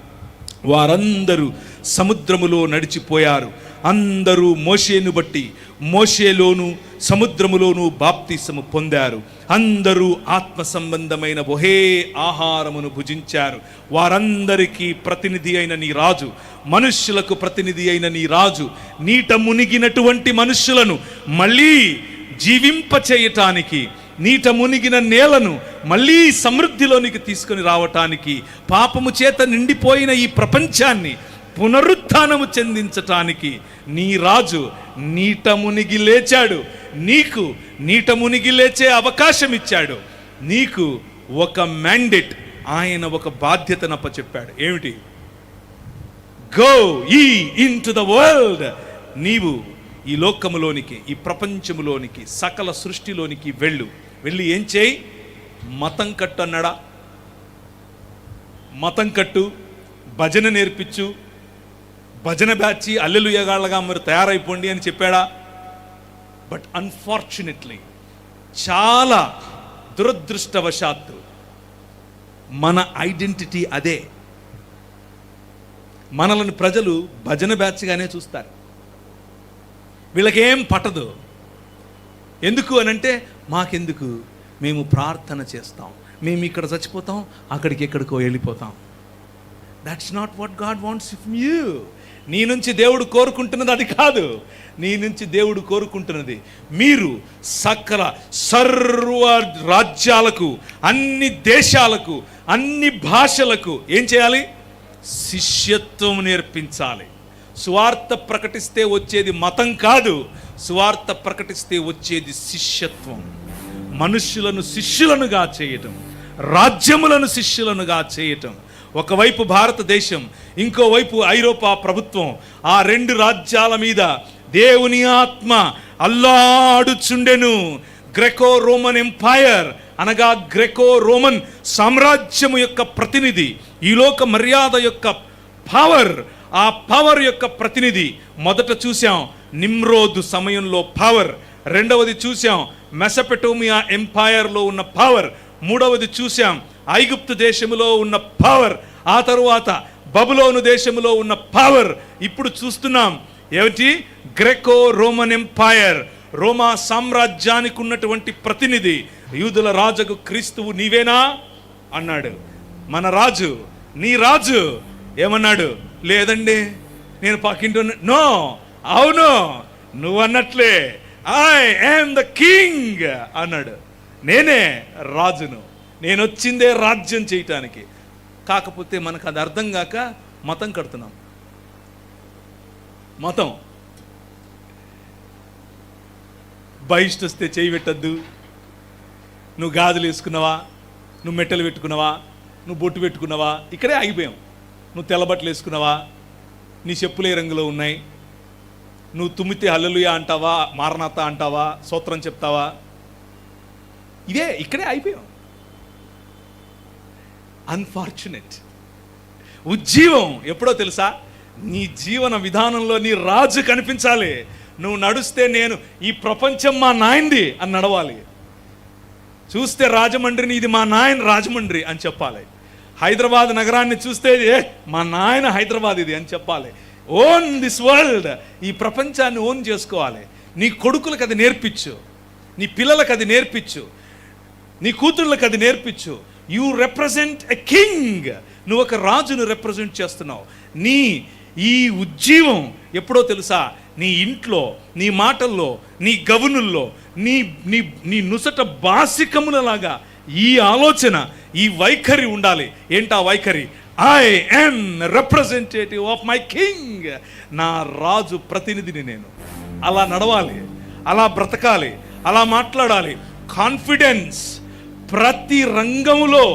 వారందరూ సముద్రములో నడిచిపోయారు. అందరూ మోషేను బట్టి మోషేలోను సముద్రములోను బాప్తిసము పొందారు. అందరూ ఆత్మ సంబంధమైన ఒకే ఆహారమును భుజించారు. వారందరికీ ప్రతినిధి అయిన నీ రాజు, మనుష్యులకు ప్రతినిధి అయిన నీ రాజు నీట మునిగినటువంటి మనుష్యులను మళ్ళీ జీవింపచేయటానికి, నీట మునిగిన నేలను మళ్ళీ సమృద్ధిలోనికి తీసుకొని రావటానికి, పాపము చేత నిండిపోయిన ఈ ప్రపంచాన్ని పునరుత్థానము చెందించటానికి నీ రాజు నీట మునిగి లేచాడు. నీకు నీట మునిగి లేచే అవకాశం ఇచ్చాడు. నీకు ఒక మ్యాండేట్, ఆయన ఒక బాధ్యతను అప్పచెప్పాడు. ఏమిటి? గో ఈ ఇంటు ద వరల్డ్. నీవు ఈ లోకములోనికి, ఈ ప్రపంచములోనికి, సకల సృష్టిలోనికి వెళ్ళి ఏం చేయి? మతం కట్టు అన్నాడా? మతం కట్టు, భజన నేర్పించు, భజన బ్యాచి అల్లెలుయగాళ్ళగా మరి తయారైపోండి అని చెప్పాడా? బట్ అన్ఫార్చునేట్లీ చాలా దురదృష్టవశాత్తు మన ఐడెంటిటీ అదే. మనల్ని ప్రజలు భజన బ్యాచ్గానే చూస్తారు. వీళ్ళకేం పట్టదు. ఎందుకు అనంటే, మాకెందుకు, మేము ప్రార్థన చేస్తాం, మేము ఇక్కడ చచ్చిపోతాం, అక్కడికి ఎక్కడికో వెళ్ళిపోతాం. That's not what God wants from you. నీ నుంచి దేవుడు కోరుకుంటున్నది అది కాదు. నీ నుంచి దేవుడు కోరుకుంటున్నది, మీరు సకల సర్వ రాజ్యాలకు, అన్ని దేశాలకు, అన్ని భాషలకు ఏం చేయాలి? శిష్యత్వం నేర్పించాలి. సువార్త ప్రకటిస్తే వచ్చేది మతం కాదు, సువార్త ప్రకటిస్తే వచ్చేది శిష్యత్వం. మనుష్యులను శిష్యులనుగా చేయటం, రాజ్యములను శిష్యులనుగా చేయటం. ఒకవైపు భారతదేశం, ఇంకోవైపు ఐరోపా ప్రభుత్వం. ఆ రెండు రాజ్యాల మీద దేవుని ఆత్మ అల్లాడుచుండెను. గ్రెకో రోమన్ ఎంపైర్ అనగా గ్రెకో రోమన్ సామ్రాజ్యము యొక్క ప్రతినిధి, ఈ లోక మర్యాద యొక్క పవర్, ఆ పవర్ యొక్క ప్రతినిధి. మొదట చూసాం నిమ్రోదు సమయంలో పవర్, రెండవది చూసాం మెసపెటోమియా ఎంపైర్లో ఉన్న పవర్, మూడవది చూసాం ఐగుప్తు దేశములో ఉన్న పవర్, ఆ తరువాత బబులోను దేశములో ఉన్న పవర్. ఇప్పుడు చూస్తున్నాం ఏమిటి? గ్రెకో రోమన్ ఎంపైర్, రోమా సామ్రాజ్యానికి ఉన్నటువంటి ప్రతినిధి. యూదుల రాజుకు క్రీస్తువు నీవేనా అన్నాడు. మన రాజు, నీ రాజు ఏమన్నాడు? లేదండి, నేను పక్కింటూ. నో, అవును, నువ్వు అన్నట్లే, ఐ యామ్ ద కింగ్ అన్నాడు. నేనే రాజును, నేను వచ్చిందే రాజ్యం చేయటానికి. కాకపోతే మనకు అది అర్థం కాక మతం కడుతున్నాం. మతం బహిష్టు వస్తే చేయి పెట్టద్దు, నువ్వు గాజులు వేసుకున్నావా, నువ్వు మెట్టలు పెట్టుకున్నావా, నువ్వు బొట్టు పెట్టుకున్నావా, ఇక్కడే ఆగిపోయాం. నువ్వు తెల్లబట్టలు వేసుకున్నావా, నీ చెప్పులు ఏ రంగులో ఉన్నాయి, నువ్వు తుమ్మితే హల్లెలూయా అంటావా, మారనాథ అంటావా, స్తోత్రం చెప్తావా, ఇక్కడే అయిపోయాం. అన్ఫార్చునేట్. ఉజ్జీవం ఎప్పుడో తెలుసా? నీ జీవన విధానంలో నీ రాజు కనిపించాలి. నువ్వు నడుస్తే నేను ఈ ప్రపంచం మా నాయనది అని నడవాలి. చూస్తే రాజమండ్రిని, ఇది మా నాయన రాజమండ్రి అని చెప్పాలి. హైదరాబాద్ నగరాన్ని చూస్తే మా నాయన హైదరాబాద్ ఇది అని చెప్పాలి. ఓన్ దిస్ వరల్డ్, ఈ ప్రపంచాన్ని ఓన్ చేసుకోవాలి. నీ కొడుకులకు అది నేర్పించు, నీ పిల్లలకు అది నేర్పించు, నీ కూతుళ్ళకి అది నేర్పించు. You represent a king. నువ్వు ఒక రాజును రిప్రజెంట్ చేస్తున్నావు. నీ ఈ ఉజ్జీవం ఎప్పుడో తెలుసా? నీ ఇంట్లో, నీ మాటల్లో, నీ గవునుల్లో, నీ నీ నీ నుసట బాసికములలాగా ఈ ఆలోచన, ఈ వైఖరి ఉండాలి. ఏంటా వైఖరి? I am representative of my king. నా రాజు ప్రతినిధిని నేను. అలా నడవాలి, అలా బ్రతకాలి, అలా మాట్లాడాలి. కాన్ఫిడెన్స్. ప్రతి రంగంలో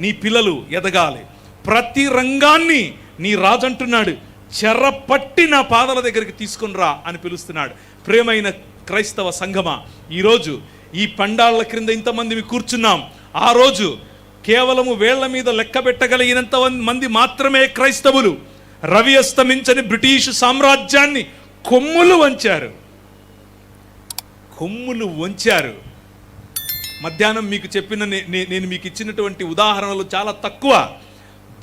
నీ పిల్లలు ఎదగాలి. ప్రతి రంగాన్ని నీ రాజు అంటున్నాడు, చెరపట్టి నా పాదాల దగ్గరికి తీసుకుని రా అని పిలుస్తున్నాడు. ప్రేమైన క్రైస్తవ సంఘమా, ఈరోజు ఈ పండాళ్ళ క్రింద ఇంతమంది కూర్చున్నాం. ఆ రోజు కేవలము వేళ్ల మీద లెక్క పెట్టగలిగినంత మంది మాత్రమే క్రైస్తవులు రవి అస్తమించని బ్రిటిష్ సామ్రాజ్యాన్ని కొమ్ములు వంచారు. కొమ్ములు వంచారు. మధ్యాహ్నం మీకు చెప్పిన నేను మీకు ఇచ్చినటువంటి ఉదాహరణలు చాలా తక్కువ,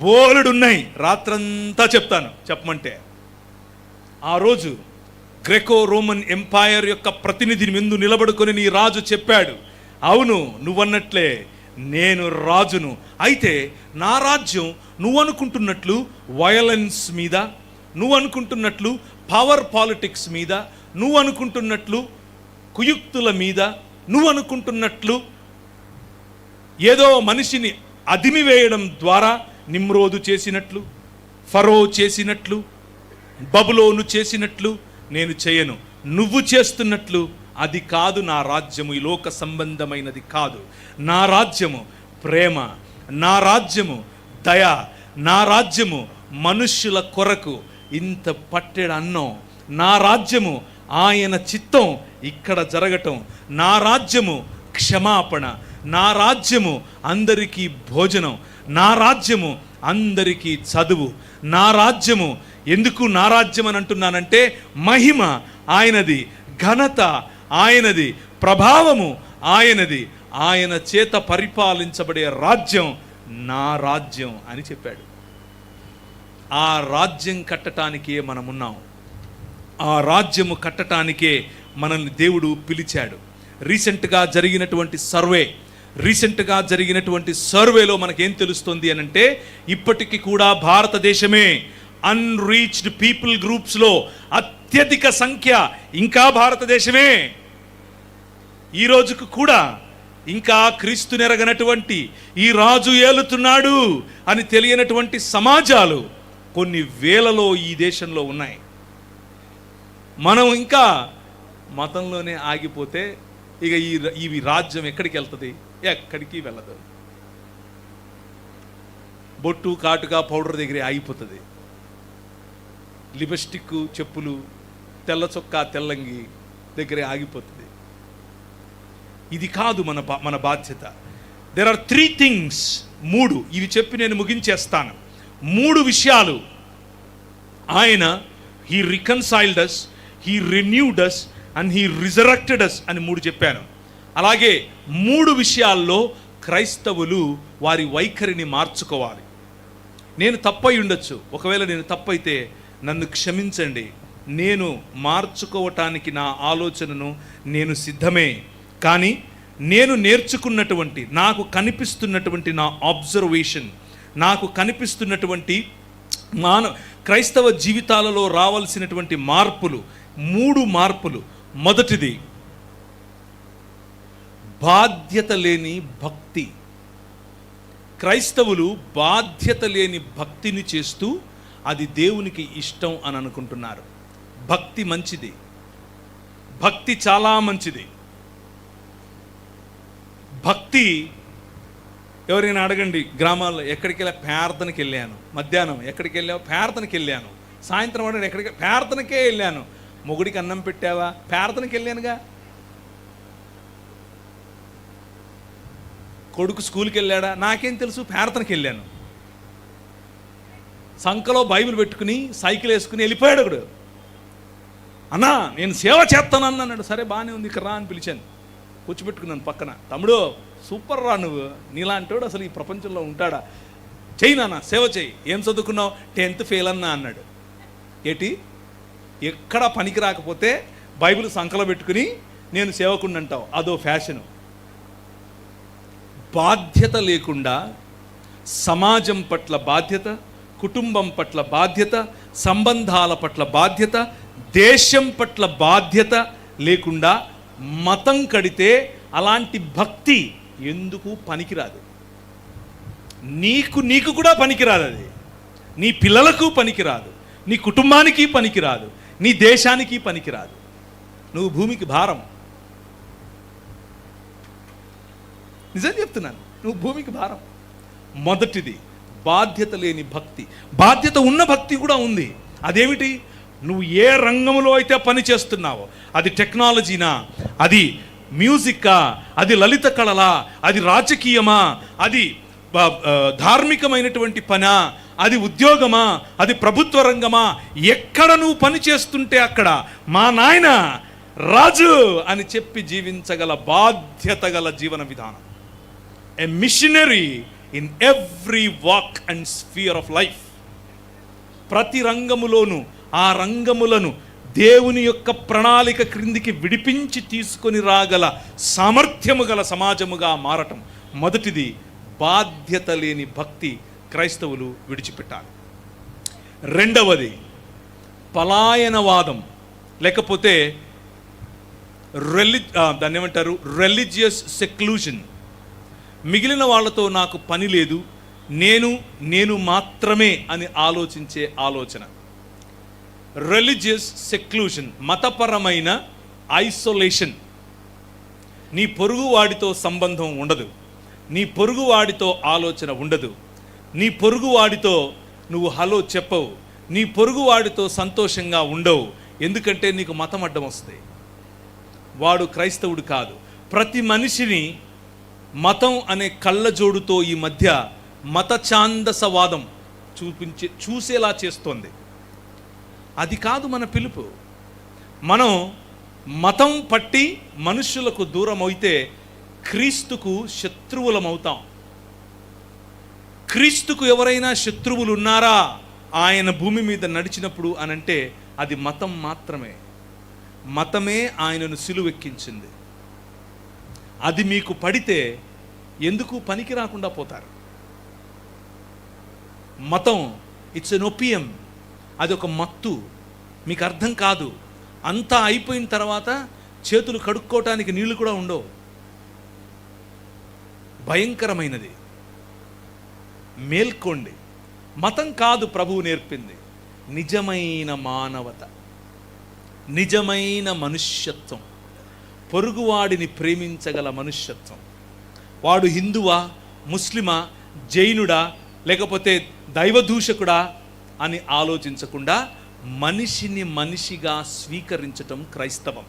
బోలెడున్నాయి. రాత్రంతా చెప్తాను చెప్పమంటే. ఆ రోజు గ్రెకో రోమన్ ఎంపైర్ యొక్క ప్రతినిధిని ముందు నిలబడుకొని నీ రాజు చెప్పాడు, అవును నువ్వన్నట్లే నేను రాజును. అయితే నా రాజ్యం నువ్వు అనుకుంటున్నట్లు వయలెన్స్ మీద, నువ్వు అనుకుంటున్నట్లు పవర్ పాలిటిక్స్ మీద, నువ్వు అనుకుంటున్నట్లు కుయుక్తుల మీద, నువ్వు అనుకుంటున్నట్లు ఏదో మనిషిని అదిమివేయడం ద్వారా నిమ్రోదు చేసినట్లు, ఫరో చేసినట్లు, బబులోను చేసినట్లు నేను చేయను. నువ్వు చేస్తున్నట్లు అది కాదు నా రాజ్యము. ఈ లోక సంబంధమైనది కాదు. నా రాజ్యము ప్రేమ, నా రాజ్యము దయ, నా రాజ్యము మనుష్యుల కొరకు ఇంత పట్టెడు అన్నం, నా రాజ్యము ఆయన చిత్తం ఇక్కడ జరగటం, నా రాజ్యము క్షమాపణ, నా రాజ్యము అందరికీ భోజనం, నా రాజ్యము అందరికీ చదువు, నా రాజ్యము. ఎందుకు నా రాజ్యం అని అంటున్నానంటే మహిమ ఆయనది, ఘనత ఆయనది, ప్రభావము ఆయనది, ఆయన చేత పరిపాలించబడే రాజ్యం నా రాజ్యం అని చెప్పాడు. ఆ రాజ్యం కట్టడానికే మనమున్నాం. ఆ రాజ్యము కట్టడానికే మనల్ని దేవుడు పిలిచాడు. రీసెంట్గా జరిగినటువంటి సర్వేలో మనకేం తెలుస్తుంది అని అంటే, ఇప్పటికీ కూడా భారతదేశమే అన్రీచ్డ్ పీపుల్ గ్రూప్స్లో అత్యధిక సంఖ్య ఇంకా భారతదేశమే. ఈ రోజుకు కూడా ఇంకా క్రీస్తునెరగనటువంటి, ఈ రాజు ఏలుతున్నాడు అని తెలియనటువంటి సమాజాలు కొన్ని వేలలో ఈ దేశంలో ఉన్నాయి. మనం ఇంకా మతంలోనే ఆగిపోతే ఇక ఈ రాజ్యం ఎక్కడికి వెళ్తుంది? ఎక్కడికి వెళ్ళదు. బొట్టు, కాటుక, పౌడర్ దగ్గరే ఆగిపోతుంది. లిప్స్టిక్, చెప్పులు, తెల్ల చొక్కా, తెల్లంగి దగ్గరే ఆగిపోతుంది. ఇది కాదు మన బాధ్యత. దెర్ ఆర్ 3 థింగ్స్, 3 ఇవి చెప్పి నేను ముగించేస్తాను. 3 విషయాలు ఆయన he reconciled us, he renewed us and he resurrected us అని 3 చెప్పాను. అలాగే 3 విషయాల్లో క్రైస్తవులు వారి వైఖరిని మార్చుకోవాలి. నేను తప్పై ఉండొచ్చు. ఒకవేళ నేను తప్పైతే నన్ను క్షమించండి. నేను మార్చుకోవటానికి నా ఆలోచనను నేను సిద్ధమే. కానీ నేను నేర్చుకున్నటువంటి, నాకు కనిపిస్తున్నటువంటి నా అబ్జర్వేషన్, నాకు కనిపిస్తున్నటువంటి క్రైస్తవ జీవితాలలో రావాల్సినటువంటి మార్పులు, 3 మార్పులు. మొదటిది, బాధ్యత లేని భక్తి. క్రైస్తవులు బాధ్యత లేని భక్తిని చేస్తూ అది దేవునికి ఇష్టం అని అనుకుంటున్నారు. భక్తి మంచిది, భక్తి చాలా మంచిది. భక్తి ఎవరైనా అడగండి, గ్రామాల్లో ఎక్కడికి వెళ్ళా? ప్రార్థనకి వెళ్ళాను. మధ్యాహ్నం ఎక్కడికి వెళ్ళావు? ప్రార్థనకి వెళ్ళాను. సాయంత్రం అడగండి, ఎక్కడికి? ప్రార్థనకే వెళ్ళాను. మొగుడికి అన్నం పెట్టావా? ప్రార్థనకి వెళ్ళానుగా. కొడుకు స్కూల్కి వెళ్ళాడా? నాకేం తెలుసు, ప్రార్థనకి వెళ్ళాను. సంకలో బైబిల్ పెట్టుకుని సైకిల్ వేసుకుని వెళ్ళిపోయాడు ఒకడు. అన్నా నేను సేవ చేస్తాను అన్నాడు. సరే బాగానే ఉంది, ఇక్కడ రా అని పిలిచాను. కూర్చోబెట్టుకున్నాను పక్కన. తమ్ముడు సూపర్ రా, నువ్వు నీలాంటి వాడు అసలు ఈ ప్రపంచంలో ఉంటాడా? చెయ్యి నాన్న, సేవ చెయ్యి. ఏం చదువుకున్నావు? 10th ఫెయిల్ అన్నా అన్నాడు. ఏటి, ఎక్కడ పనికి రాకపోతే బైబిల్ సంకలో పెట్టుకుని నేను సేవకుడిని అంటావు, అదో ఫ్యాషను. బాధ్యత లేకుండా సమాజం పట్ల బాధ్యత, కుటుంబం పట్ల బాధ్యత, సంబంధాల పట్ల బాధ్యత, దేశం పట్ల బాధ్యత లేకుండా మతం కడితే అలాంటి భక్తి ఎందుకు పనికిరాదు. నీకు కూడా పనికిరాదు. అది నీ పిల్లలకు పనికిరాదు, నీ కుటుంబానికి పనికిరాదు, నీ దేశానికి పనికిరాదు. నువ్వు భూమికి భారం. నిజం చెప్తున్నాను, నువ్వు భూమికి భారం. మొదటిది బాధ్యత లేని భక్తి. బాధ్యత ఉన్న భక్తి కూడా ఉంది. అదేమిటి? నువ్వు ఏ రంగంలో అయితే పని చేస్తున్నావో, అది టెక్నాలజీనా, అది మ్యూజిక్కా, అది లలిత కళలా, అది రాజకీయమా, అది ధార్మికమైనటువంటి పనా, అది ఉద్యోగమా, అది ప్రభుత్వ రంగమా, ఎక్కడ నువ్వు పని చేస్తుంటే అక్కడ మా నాయన రాజు అని చెప్పి జీవించగల బాధ్యత గల జీవన విధానం. ఎ machinery in every walk and sphere of life. ప్రతి రంగములోనూ ఆ రంగములను దేవుని యొక్క ప్రణాళిక క్రిందికి విడిపించి తీసుకొని రాగల సామర్థ్యము గల సమాజముగా మారటం. మొదటిది బాధ్యత లేని భక్తి క్రైస్తవులు విడిచిపెట్టాలి. రెండవది పలాయనవాదం, లేకపోతే దాన్ని ఏమంటారు, రిలీజియస్ సెక్లూజన్. మిగిలిన వాళ్ళతో నాకు పని లేదు, నేను మాత్రమే అని ఆలోచించే ఆలోచన. రిలీజియస్ సెక్లూజన్, మతపరమైన ఐసోలేషన్. నీ పొరుగువాడితో సంబంధం ఉండదు, నీ పొరుగువాడితో ఆలోచన ఉండదు, నీ పొరుగువాడితో నువ్వు హలో చెప్పవు, నీ పొరుగువాడితో సంతోషంగా ఉండవు. ఎందుకంటే నీకు మతం అడ్డం వస్తుంది. వాడు క్రైస్తవుడు కాదు. ప్రతి మనిషిని మతం అనే కళ్ళజోడుతో ఈ మధ్య మత ఛాందసవాదం చూసేలా చేస్తోంది. అది కాదు మన పిలుపు. మనం మతం పట్టి మనుషులకు దూరం అయితే క్రీస్తుకు శత్రువులమవుతాం. క్రీస్తుకు ఎవరైనా శత్రువులు ఉన్నారా ఆయన భూమి మీద నడిచినప్పుడు అనంటే అది మతం మాత్రమే. మతమే ఆయనను సిలువెక్కించింది. అది మీకు పడితే ఎందుకు పనికి రాకుండా పోతారు. మతం ఇట్స్ ఎన్ ఒపియం, అది ఒక మత్తు, మీకు అర్థం కాదు. అంతా అయిపోయిన తర్వాత చేతులు కడుక్కోవటానికి నీళ్లు కూడా ఉండవు. భయంకరమైనది. మేల్కోండి. మతం కాదు ప్రభువు నేర్పింది, నిజమైన మానవత, నిజమైన మనుష్యత్వం, పొరుగువాడిని ప్రేమించగల మనుష్యత్వం. వాడు హిందువా, ముస్లిమా, జైనుడా, లేకపోతే దైవదూషకుడా అని ఆలోచించకుండా మనిషిని మనిషిగా స్వీకరించటం క్రైస్తవం.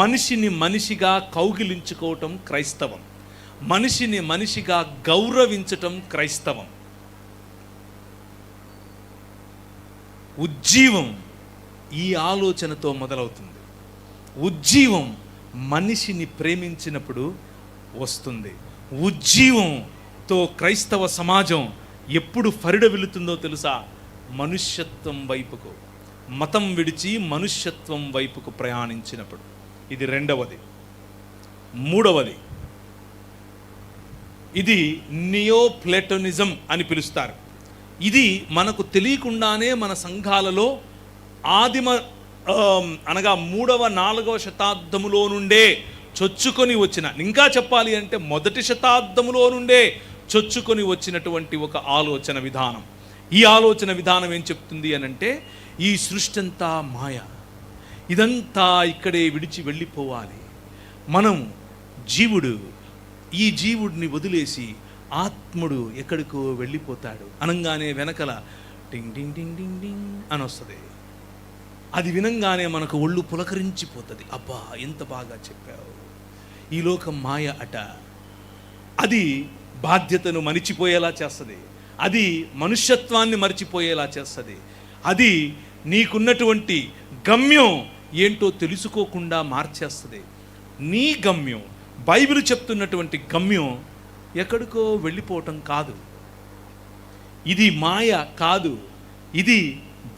మనిషిని మనిషిగా కౌగిలించుకోవటం క్రైస్తవం. మనిషిని మనిషిగా గౌరవించటం క్రైస్తవం. ఉజ్జీవం ఈ ఆలోచనతో మొదలవుతుంది. ఉజ్జీవం మనిషిని ప్రేమించినప్పుడు వస్తుంది. ఉజ్జీవంతో క్రైస్తవ సమాజం ఎప్పుడు ఫరిడవిల్లుతుందో తెలుసా? మనుష్యత్వం వైపుకు, మతం విడిచి మనుష్యత్వం వైపుకు ప్రయాణించినప్పుడు. ఇది రెండవది. మూడవది, ఇది నియోప్లేటోనిజం అని పిలుస్తారు. ఇది మనకు తెలియకుండానే మన సంఘాలలో ఆదిమ అనగా 3వ 4వ శతాబ్దములో నుండే చొచ్చుకొని వచ్చిన, ఇంకా చెప్పాలి అంటే 1వ శతాబ్దములో నుండే చొచ్చుకొని వచ్చినటువంటి ఒక ఆలోచన విధానం. ఈ ఆలోచన విధానం ఏం చెప్తుంది అనంటే, ఈ సృష్టి అంతా మాయ, ఇదంతా ఇక్కడే విడిచి వెళ్ళిపోవాలి. మనం జీవుడు, ఈ జీవుడిని వదిలేసి ఆత్ముడు ఎక్కడికో వెళ్ళిపోతాడు అనంగానే వెనకల టింగ్ టింగ్ టింగ్ టింగ్ టింగ్ అని వస్తుంది. అది వినంగానే మనకు ఒళ్ళు పులకరించిపోతుంది. అబ్బా ఎంత బాగా చెప్పావు, ఈ లోకం మాయ అట. అది బాధ్యతను మరిచిపోయేలా చేస్తుంది. అది మనుష్యత్వాన్ని మరిచిపోయేలా చేస్తుంది. అది నీకున్నటువంటి గమ్యం ఏంటో తెలుసుకోకుండా మార్చేస్తుంది. నీ గమ్యం, బైబిల్ చెప్తున్నటువంటి గమ్యం ఎక్కడికో వెళ్ళిపోవటం కాదు. ఇది మాయ కాదు. ఇది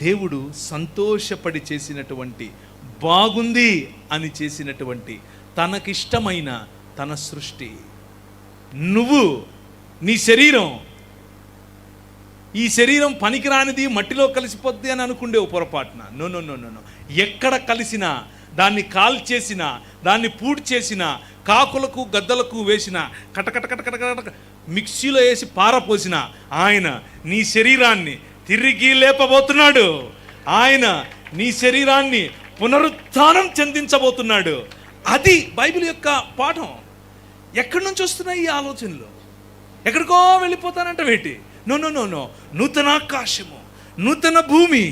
దేవుడు సంతోషపడి చేసినటువంటి, బాగుంది అని చేసినటువంటి తనకిష్టమైన తన సృష్టి. నువ్వు, నీ శరీరం, ఈ శరీరం పనికిరానిది, మట్టిలో కలిసిపోద్ది అని అనుకుండేవు పొరపాటున. No no no no. ఎక్కడ కలిసినా, దాన్ని కాల్చేసినా, దాన్ని పూడి చేసినా, కాకులకు గద్దలకు వేసిన, కటకట కటకట కట మిక్సీలో వేసి పారపోసిన ఆయన నీ శరీరాన్ని తిరిగి లేపబోతున్నాడు. ఆయన నీ శరీరాన్ని పునరుత్థానం చెందించబోతున్నాడు. అది బైబిల్ యొక్క పాఠం. ఎక్కడి నుంచి వస్తున్నాయి ఈ ఆలోచనలు? ఎక్కడికో వెళ్ళిపోతానంట వేటి? No no no no. నూతన ఆకాశము, నూతన భూమి,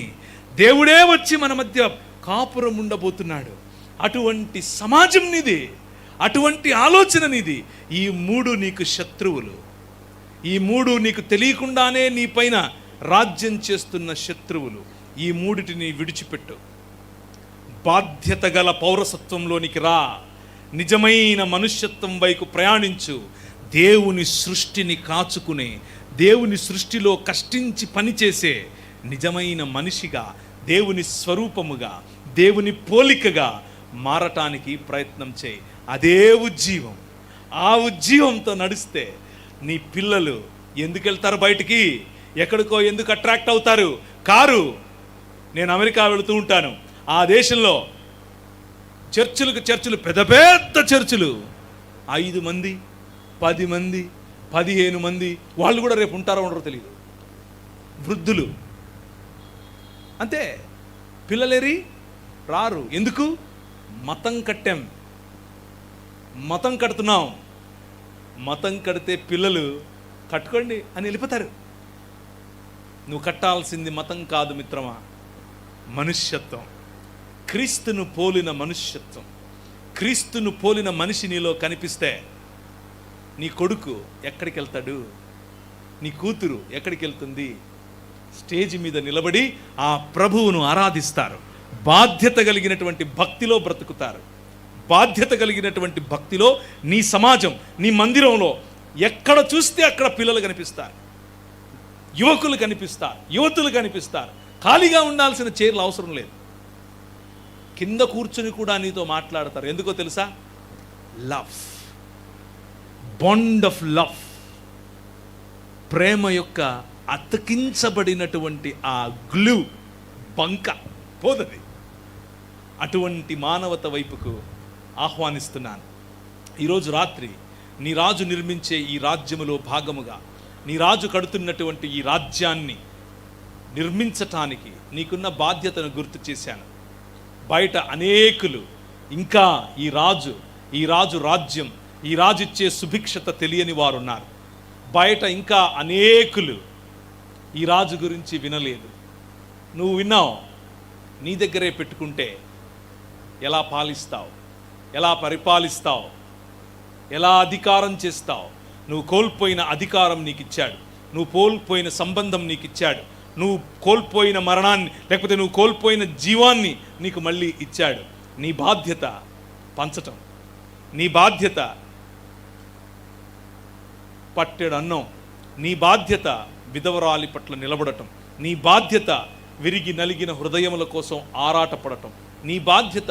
దేవుడే వచ్చి మన మధ్య కాపురం ఉండబోతున్నాడు. అటువంటి సమాజం నీది, అటువంటి ఆలోచన నీది. ఈ 3 నీకు శత్రువులు. ఈ 3 నీకు తెలియకుండానే నీ పైన రాజ్యం చేస్తున్న శత్రువులు. ఈ 3టిని విడిచిపెట్టు. బాధ్యత గల పౌరసత్వంలోనికి రా. నిజమైన మనుష్యత్వం వైపు ప్రయాణించు. దేవుని సృష్టిని కాచుకునే, దేవుని సృష్టిలో కష్టించి పనిచేసే నిజమైన మనిషిగా, దేవుని స్వరూపముగా, దేవుని పోలికగా మారటానికి ప్రయత్నం చేయి. అదే ఉజ్జీవం. ఆ ఉజ్జీవంతో నడిస్తే నీ పిల్లలు ఎందుకు వెళ్తారు బయటికి? ఎక్కడికో ఎందుకు అట్రాక్ట్ అవుతారు? కారు. నేను అమెరికా వెళుతూ ఉంటాను. ఆ దేశంలో చర్చిలు పెద్ద పెద్ద చర్చిలు, 5 మంది, 10 మంది, 15 మంది, వాళ్ళు కూడా రేపు ఉంటారో ఉండరో తెలియదు. వృద్ధులు అంతే. పిల్లలేరి రారు. ఎందుకు? మతం కట్టాం, మతం కడుతున్నాం. మతం కడితే పిల్లలు కట్టుకోండి అని వెళ్ళిపోతారు. నువ్వు కట్టాల్సింది మతం కాదు మిత్రమా, మనుష్యత్వం. క్రీస్తును పోలిన మనుష్యత్వం, క్రీస్తును పోలిన మనిషి నీలో కనిపిస్తే నీ కొడుకు ఎక్కడికి వెళ్తాడు? నీ కూతురు ఎక్కడికి వెళ్తుంది? స్టేజ్ మీద నిలబడి ఆ ప్రభువును ఆరాధిస్తారు. బాధ్యత కలిగినటువంటి భక్తిలో బ్రతుకుతారు. బాధ్యత కలిగినటువంటి భక్తిలో నీ సమాజం, నీ మందిరంలో ఎక్కడ చూస్తే అక్కడ పిల్లలు కనిపిస్తారు, యువకులు కనిపిస్తారు, యువతులు కనిపిస్తారు. ఖాళీగా ఉండాల్సిన చైర్లు అవసరం లేదు, కింద కూర్చుని కూడా నీతో మాట్లాడతారు. ఎందుకో తెలుసా? లవ్, బాండ్ ఆఫ్ లవ్, ప్రేమ యొక్క అతికించబడినటువంటి ఆ గ్లూ బంక పోదది. అటువంటి మానవత వైపుకు ఆహ్వానిస్తున్నాను. ఈరోజు రాత్రి నీ రాజు నిర్మించే ఈ రాజ్యములో భాగముగా, నీ రాజు కడుతున్నటువంటి ఈ రాజ్యాన్ని నిర్మించటానికి నీకున్న బాధ్యతను గుర్తు చేశాను. బయట అనేకులు ఇంకా ఈ రాజు రాజ్యం, ఈ రాజు ఇచ్చే సుభిక్షత తెలియని వారు ఉన్నారు. బయట ఇంకా అనేకులు ఈ రాజు గురించి వినలేదు. నువ్వు విన్నావు, నీ దగ్గరే పెట్టుకుంటే ఎలా పాలిస్తావు, ఎలా పరిపాలిస్తావు, ఎలా అధికారం చేస్తావు? నువ్వు కోల్పోయిన అధికారం నీకు ఇచ్చాడు, నువ్వు కోల్పోయిన సంబంధం నీకు ఇచ్చాడు, నువ్వు కోల్పోయిన మరణాన్ని లేకపోతే నువ్వు కోల్పోయిన జీవాన్ని నీకు మళ్ళీ ఇచ్చాడు. నీ బాధ్యత పంచటం, నీ బాధ్యత పట్టెడు అన్నం, నీ బాధ్యత విధవరాలి పట్ల నిలబడటం, నీ బాధ్యత విరిగి నలిగిన హృదయముల కోసం ఆరాటపడటం, నీ బాధ్యత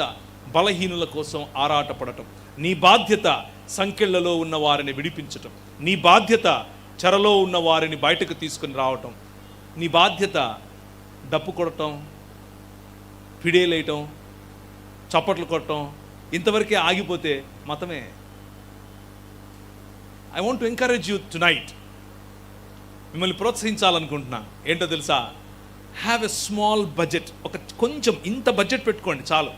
బలహీనుల కోసం ఆరాటపడటం, నీ బాధ్యత సంకెళ్లలో ఉన్న వారిని విడిపించటం, నీ బాధ్యత చెరలో ఉన్న వారిని బయటకు తీసుకుని రావటం, నీ బాధ్యత డప్పు కొడటం, ఫిడేలేయటం, చప్పట్లు కొట్టడం, ఇంతవరకే ఆగిపోతే మతమే. I want to encourage you tonight. మిమ్మల్ని ప్రోత్సహించాలనుకుంటున్నా. ఏంటో తెలుసా? Have a small budget. కొంచెం ఇంత బడ్జెట్ పెట్టుకోండి చాలు.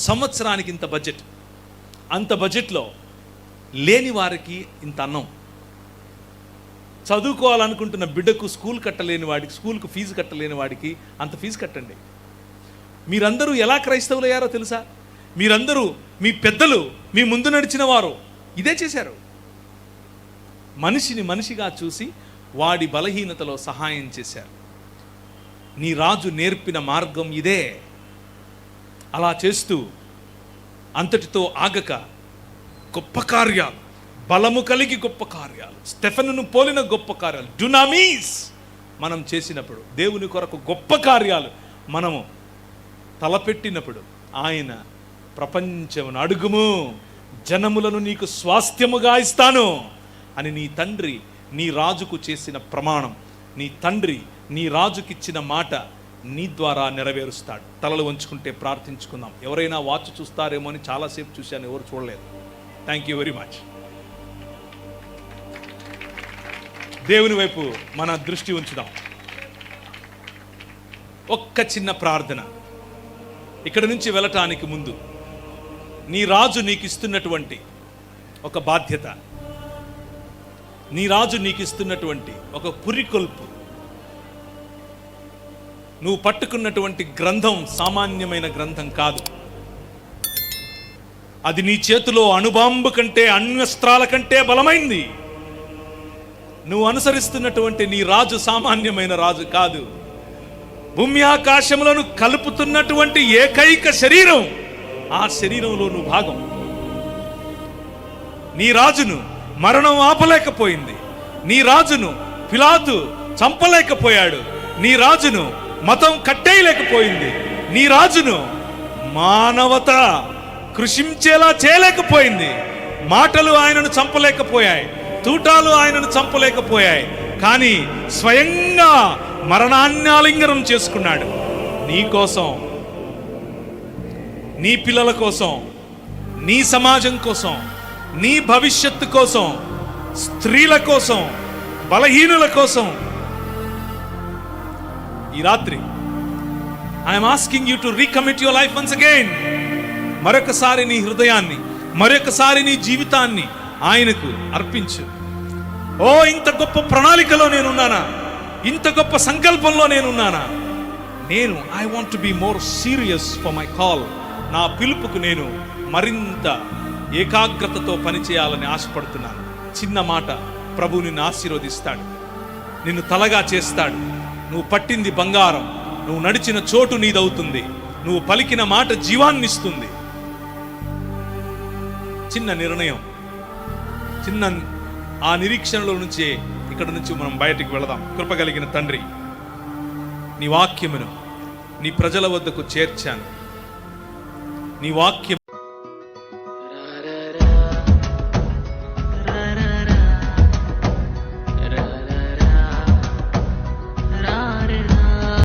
సంవత్సరానికి ఇంత బడ్జెట్. అంత బడ్జెట్లో లేని వారికి ఇంత అన్నం, చదువుకోవాలనుకుంటున్న బిడ్డకు స్కూల్ కట్టలేని వాడికి, స్కూల్కు ఫీజు కట్టలేని వాడికి అంత ఫీజు కట్టండి. మీరందరూ ఎలా క్రైస్తవులు అయ్యారో తెలుసా? మీరందరూ, మీ పెద్దలు, మీ ముందు నడిచిన వారు ఇదే చేశారు. మనిషిని మనిషిగా చూసి వాడి బలహీనతలో సహాయం చేశారు. నీ రాజు నేర్పిన మార్గం ఇదే. అలా చేస్తూ అంతటితో ఆగక గొప్ప కార్యాలు, బలము కలిగి గొప్ప కార్యాలు, స్టెఫెనును పోలిన గొప్ప కార్యాలు, డునామీస్ మనం చేసినప్పుడు, దేవుని కొరకు గొప్ప కార్యాలు మనము తలపెట్టినప్పుడు, ఆయన ప్రపంచమును అడుగుము, జనములను నీకు స్వాస్థ్యముగా ఇస్తాను అని నీ తండ్రి నీ రాజుకు చేసిన ప్రమాణం, నీ తండ్రి నీ రాజుకిచ్చిన మాట నీ ద్వారా నెరవేరుస్తాడు. తలలు వంచుకుంటే ప్రార్థించుకుందాం. ఎవరైనా వాచ్ చూస్తారేమో అని చాలాసేపు చూశాను, ఎవరు చూడలేదు. Thank you very much. దేవుని వైపు మన దృష్టి ఉంచుదాం. ఒక్క చిన్న ప్రార్థన. ఇక్కడ నుంచి వెళ్ళటానికి ముందు నీ రాజు నీకు ఇస్తున్నటువంటి ఒక బాధ్యత, నీ రాజు నీకు ఇస్తున్నటువంటి ఒక పురికొల్పు, నువ్వు పట్టుకున్నటువంటి గ్రంథం సామాన్యమైన గ్రంథం కాదు. అది నీ చేతిలో అణుబాంబు కంటే, అణ్వస్త్రాల కంటే బలమైంది. నువ్వు అనుసరిస్తున్నటువంటి నీ రాజు సామాన్యమైన రాజు కాదు. భూమి ఆకాశములను కలుపుతున్నటువంటి ఏకైక శరీరం, ఆ శరీరంలో నువ్వు భాగం. నీ రాజును మరణం ఆపలేకపోయింది, నీ రాజును పిలాతు చంపలేకపోయాడు, నీ రాజును మతం కట్టేయలేకపోయింది, నీ రాజును మానవత కృషించేలా చేయలేకపోయింది. మాటలు ఆయనను చంపలేకపోయాయి, తూటాలు ఆయనను చంపలేకపోయాయి, కానీ స్వయంగా మరణాన్ని ఆలింగనం చేసుకున్నాడు. నీ కోసం, నీ పిల్లల కోసం, నీ సమాజం కోసం, నీ భవిష్యత్తు కోసం, స్త్రీల కోసం, బలహీనుల కోసం. ఈ రాత్రి I'm asking you to recommit your life once again. మరొకసారి నీ హృదయాన్ని, మరొకసారి నీ జీవితాన్ని ఆయనకు అర్పించు. ఓ, ఇంత గొప్ప ప్రణాళికలో నేనున్నానా? ఇంత గొప్ప సంకల్పంలో నేనున్నానా? I want to be more serious for my call. నా పిలుపుకు నేను మరింత ఏకాగ్రతతో పనిచేయాలని ఆశపడుతున్నాను. చిన్న మాట, ప్రభు నిన్ను ఆశీర్వదిస్తాడు, నిన్ను తలగా చేస్తాడు. నువ్వు పట్టింది బంగారం, నువ్వు నడిచిన చోటు నీదవుతుంది, నువ్వు పలికిన మాట జీవాన్నిస్తుంది. చిన్న నిర్ణయం, చిన్న ఆ నిరీక్షణలో నుంచే ఇక్కడ నుంచి మనం బయటికి వెళదాం. కృపగలిగిన తండ్రి, నీ వాక్యమును నీ ప్రజల వద్దకు చేర్చాను. నీ వాక్యం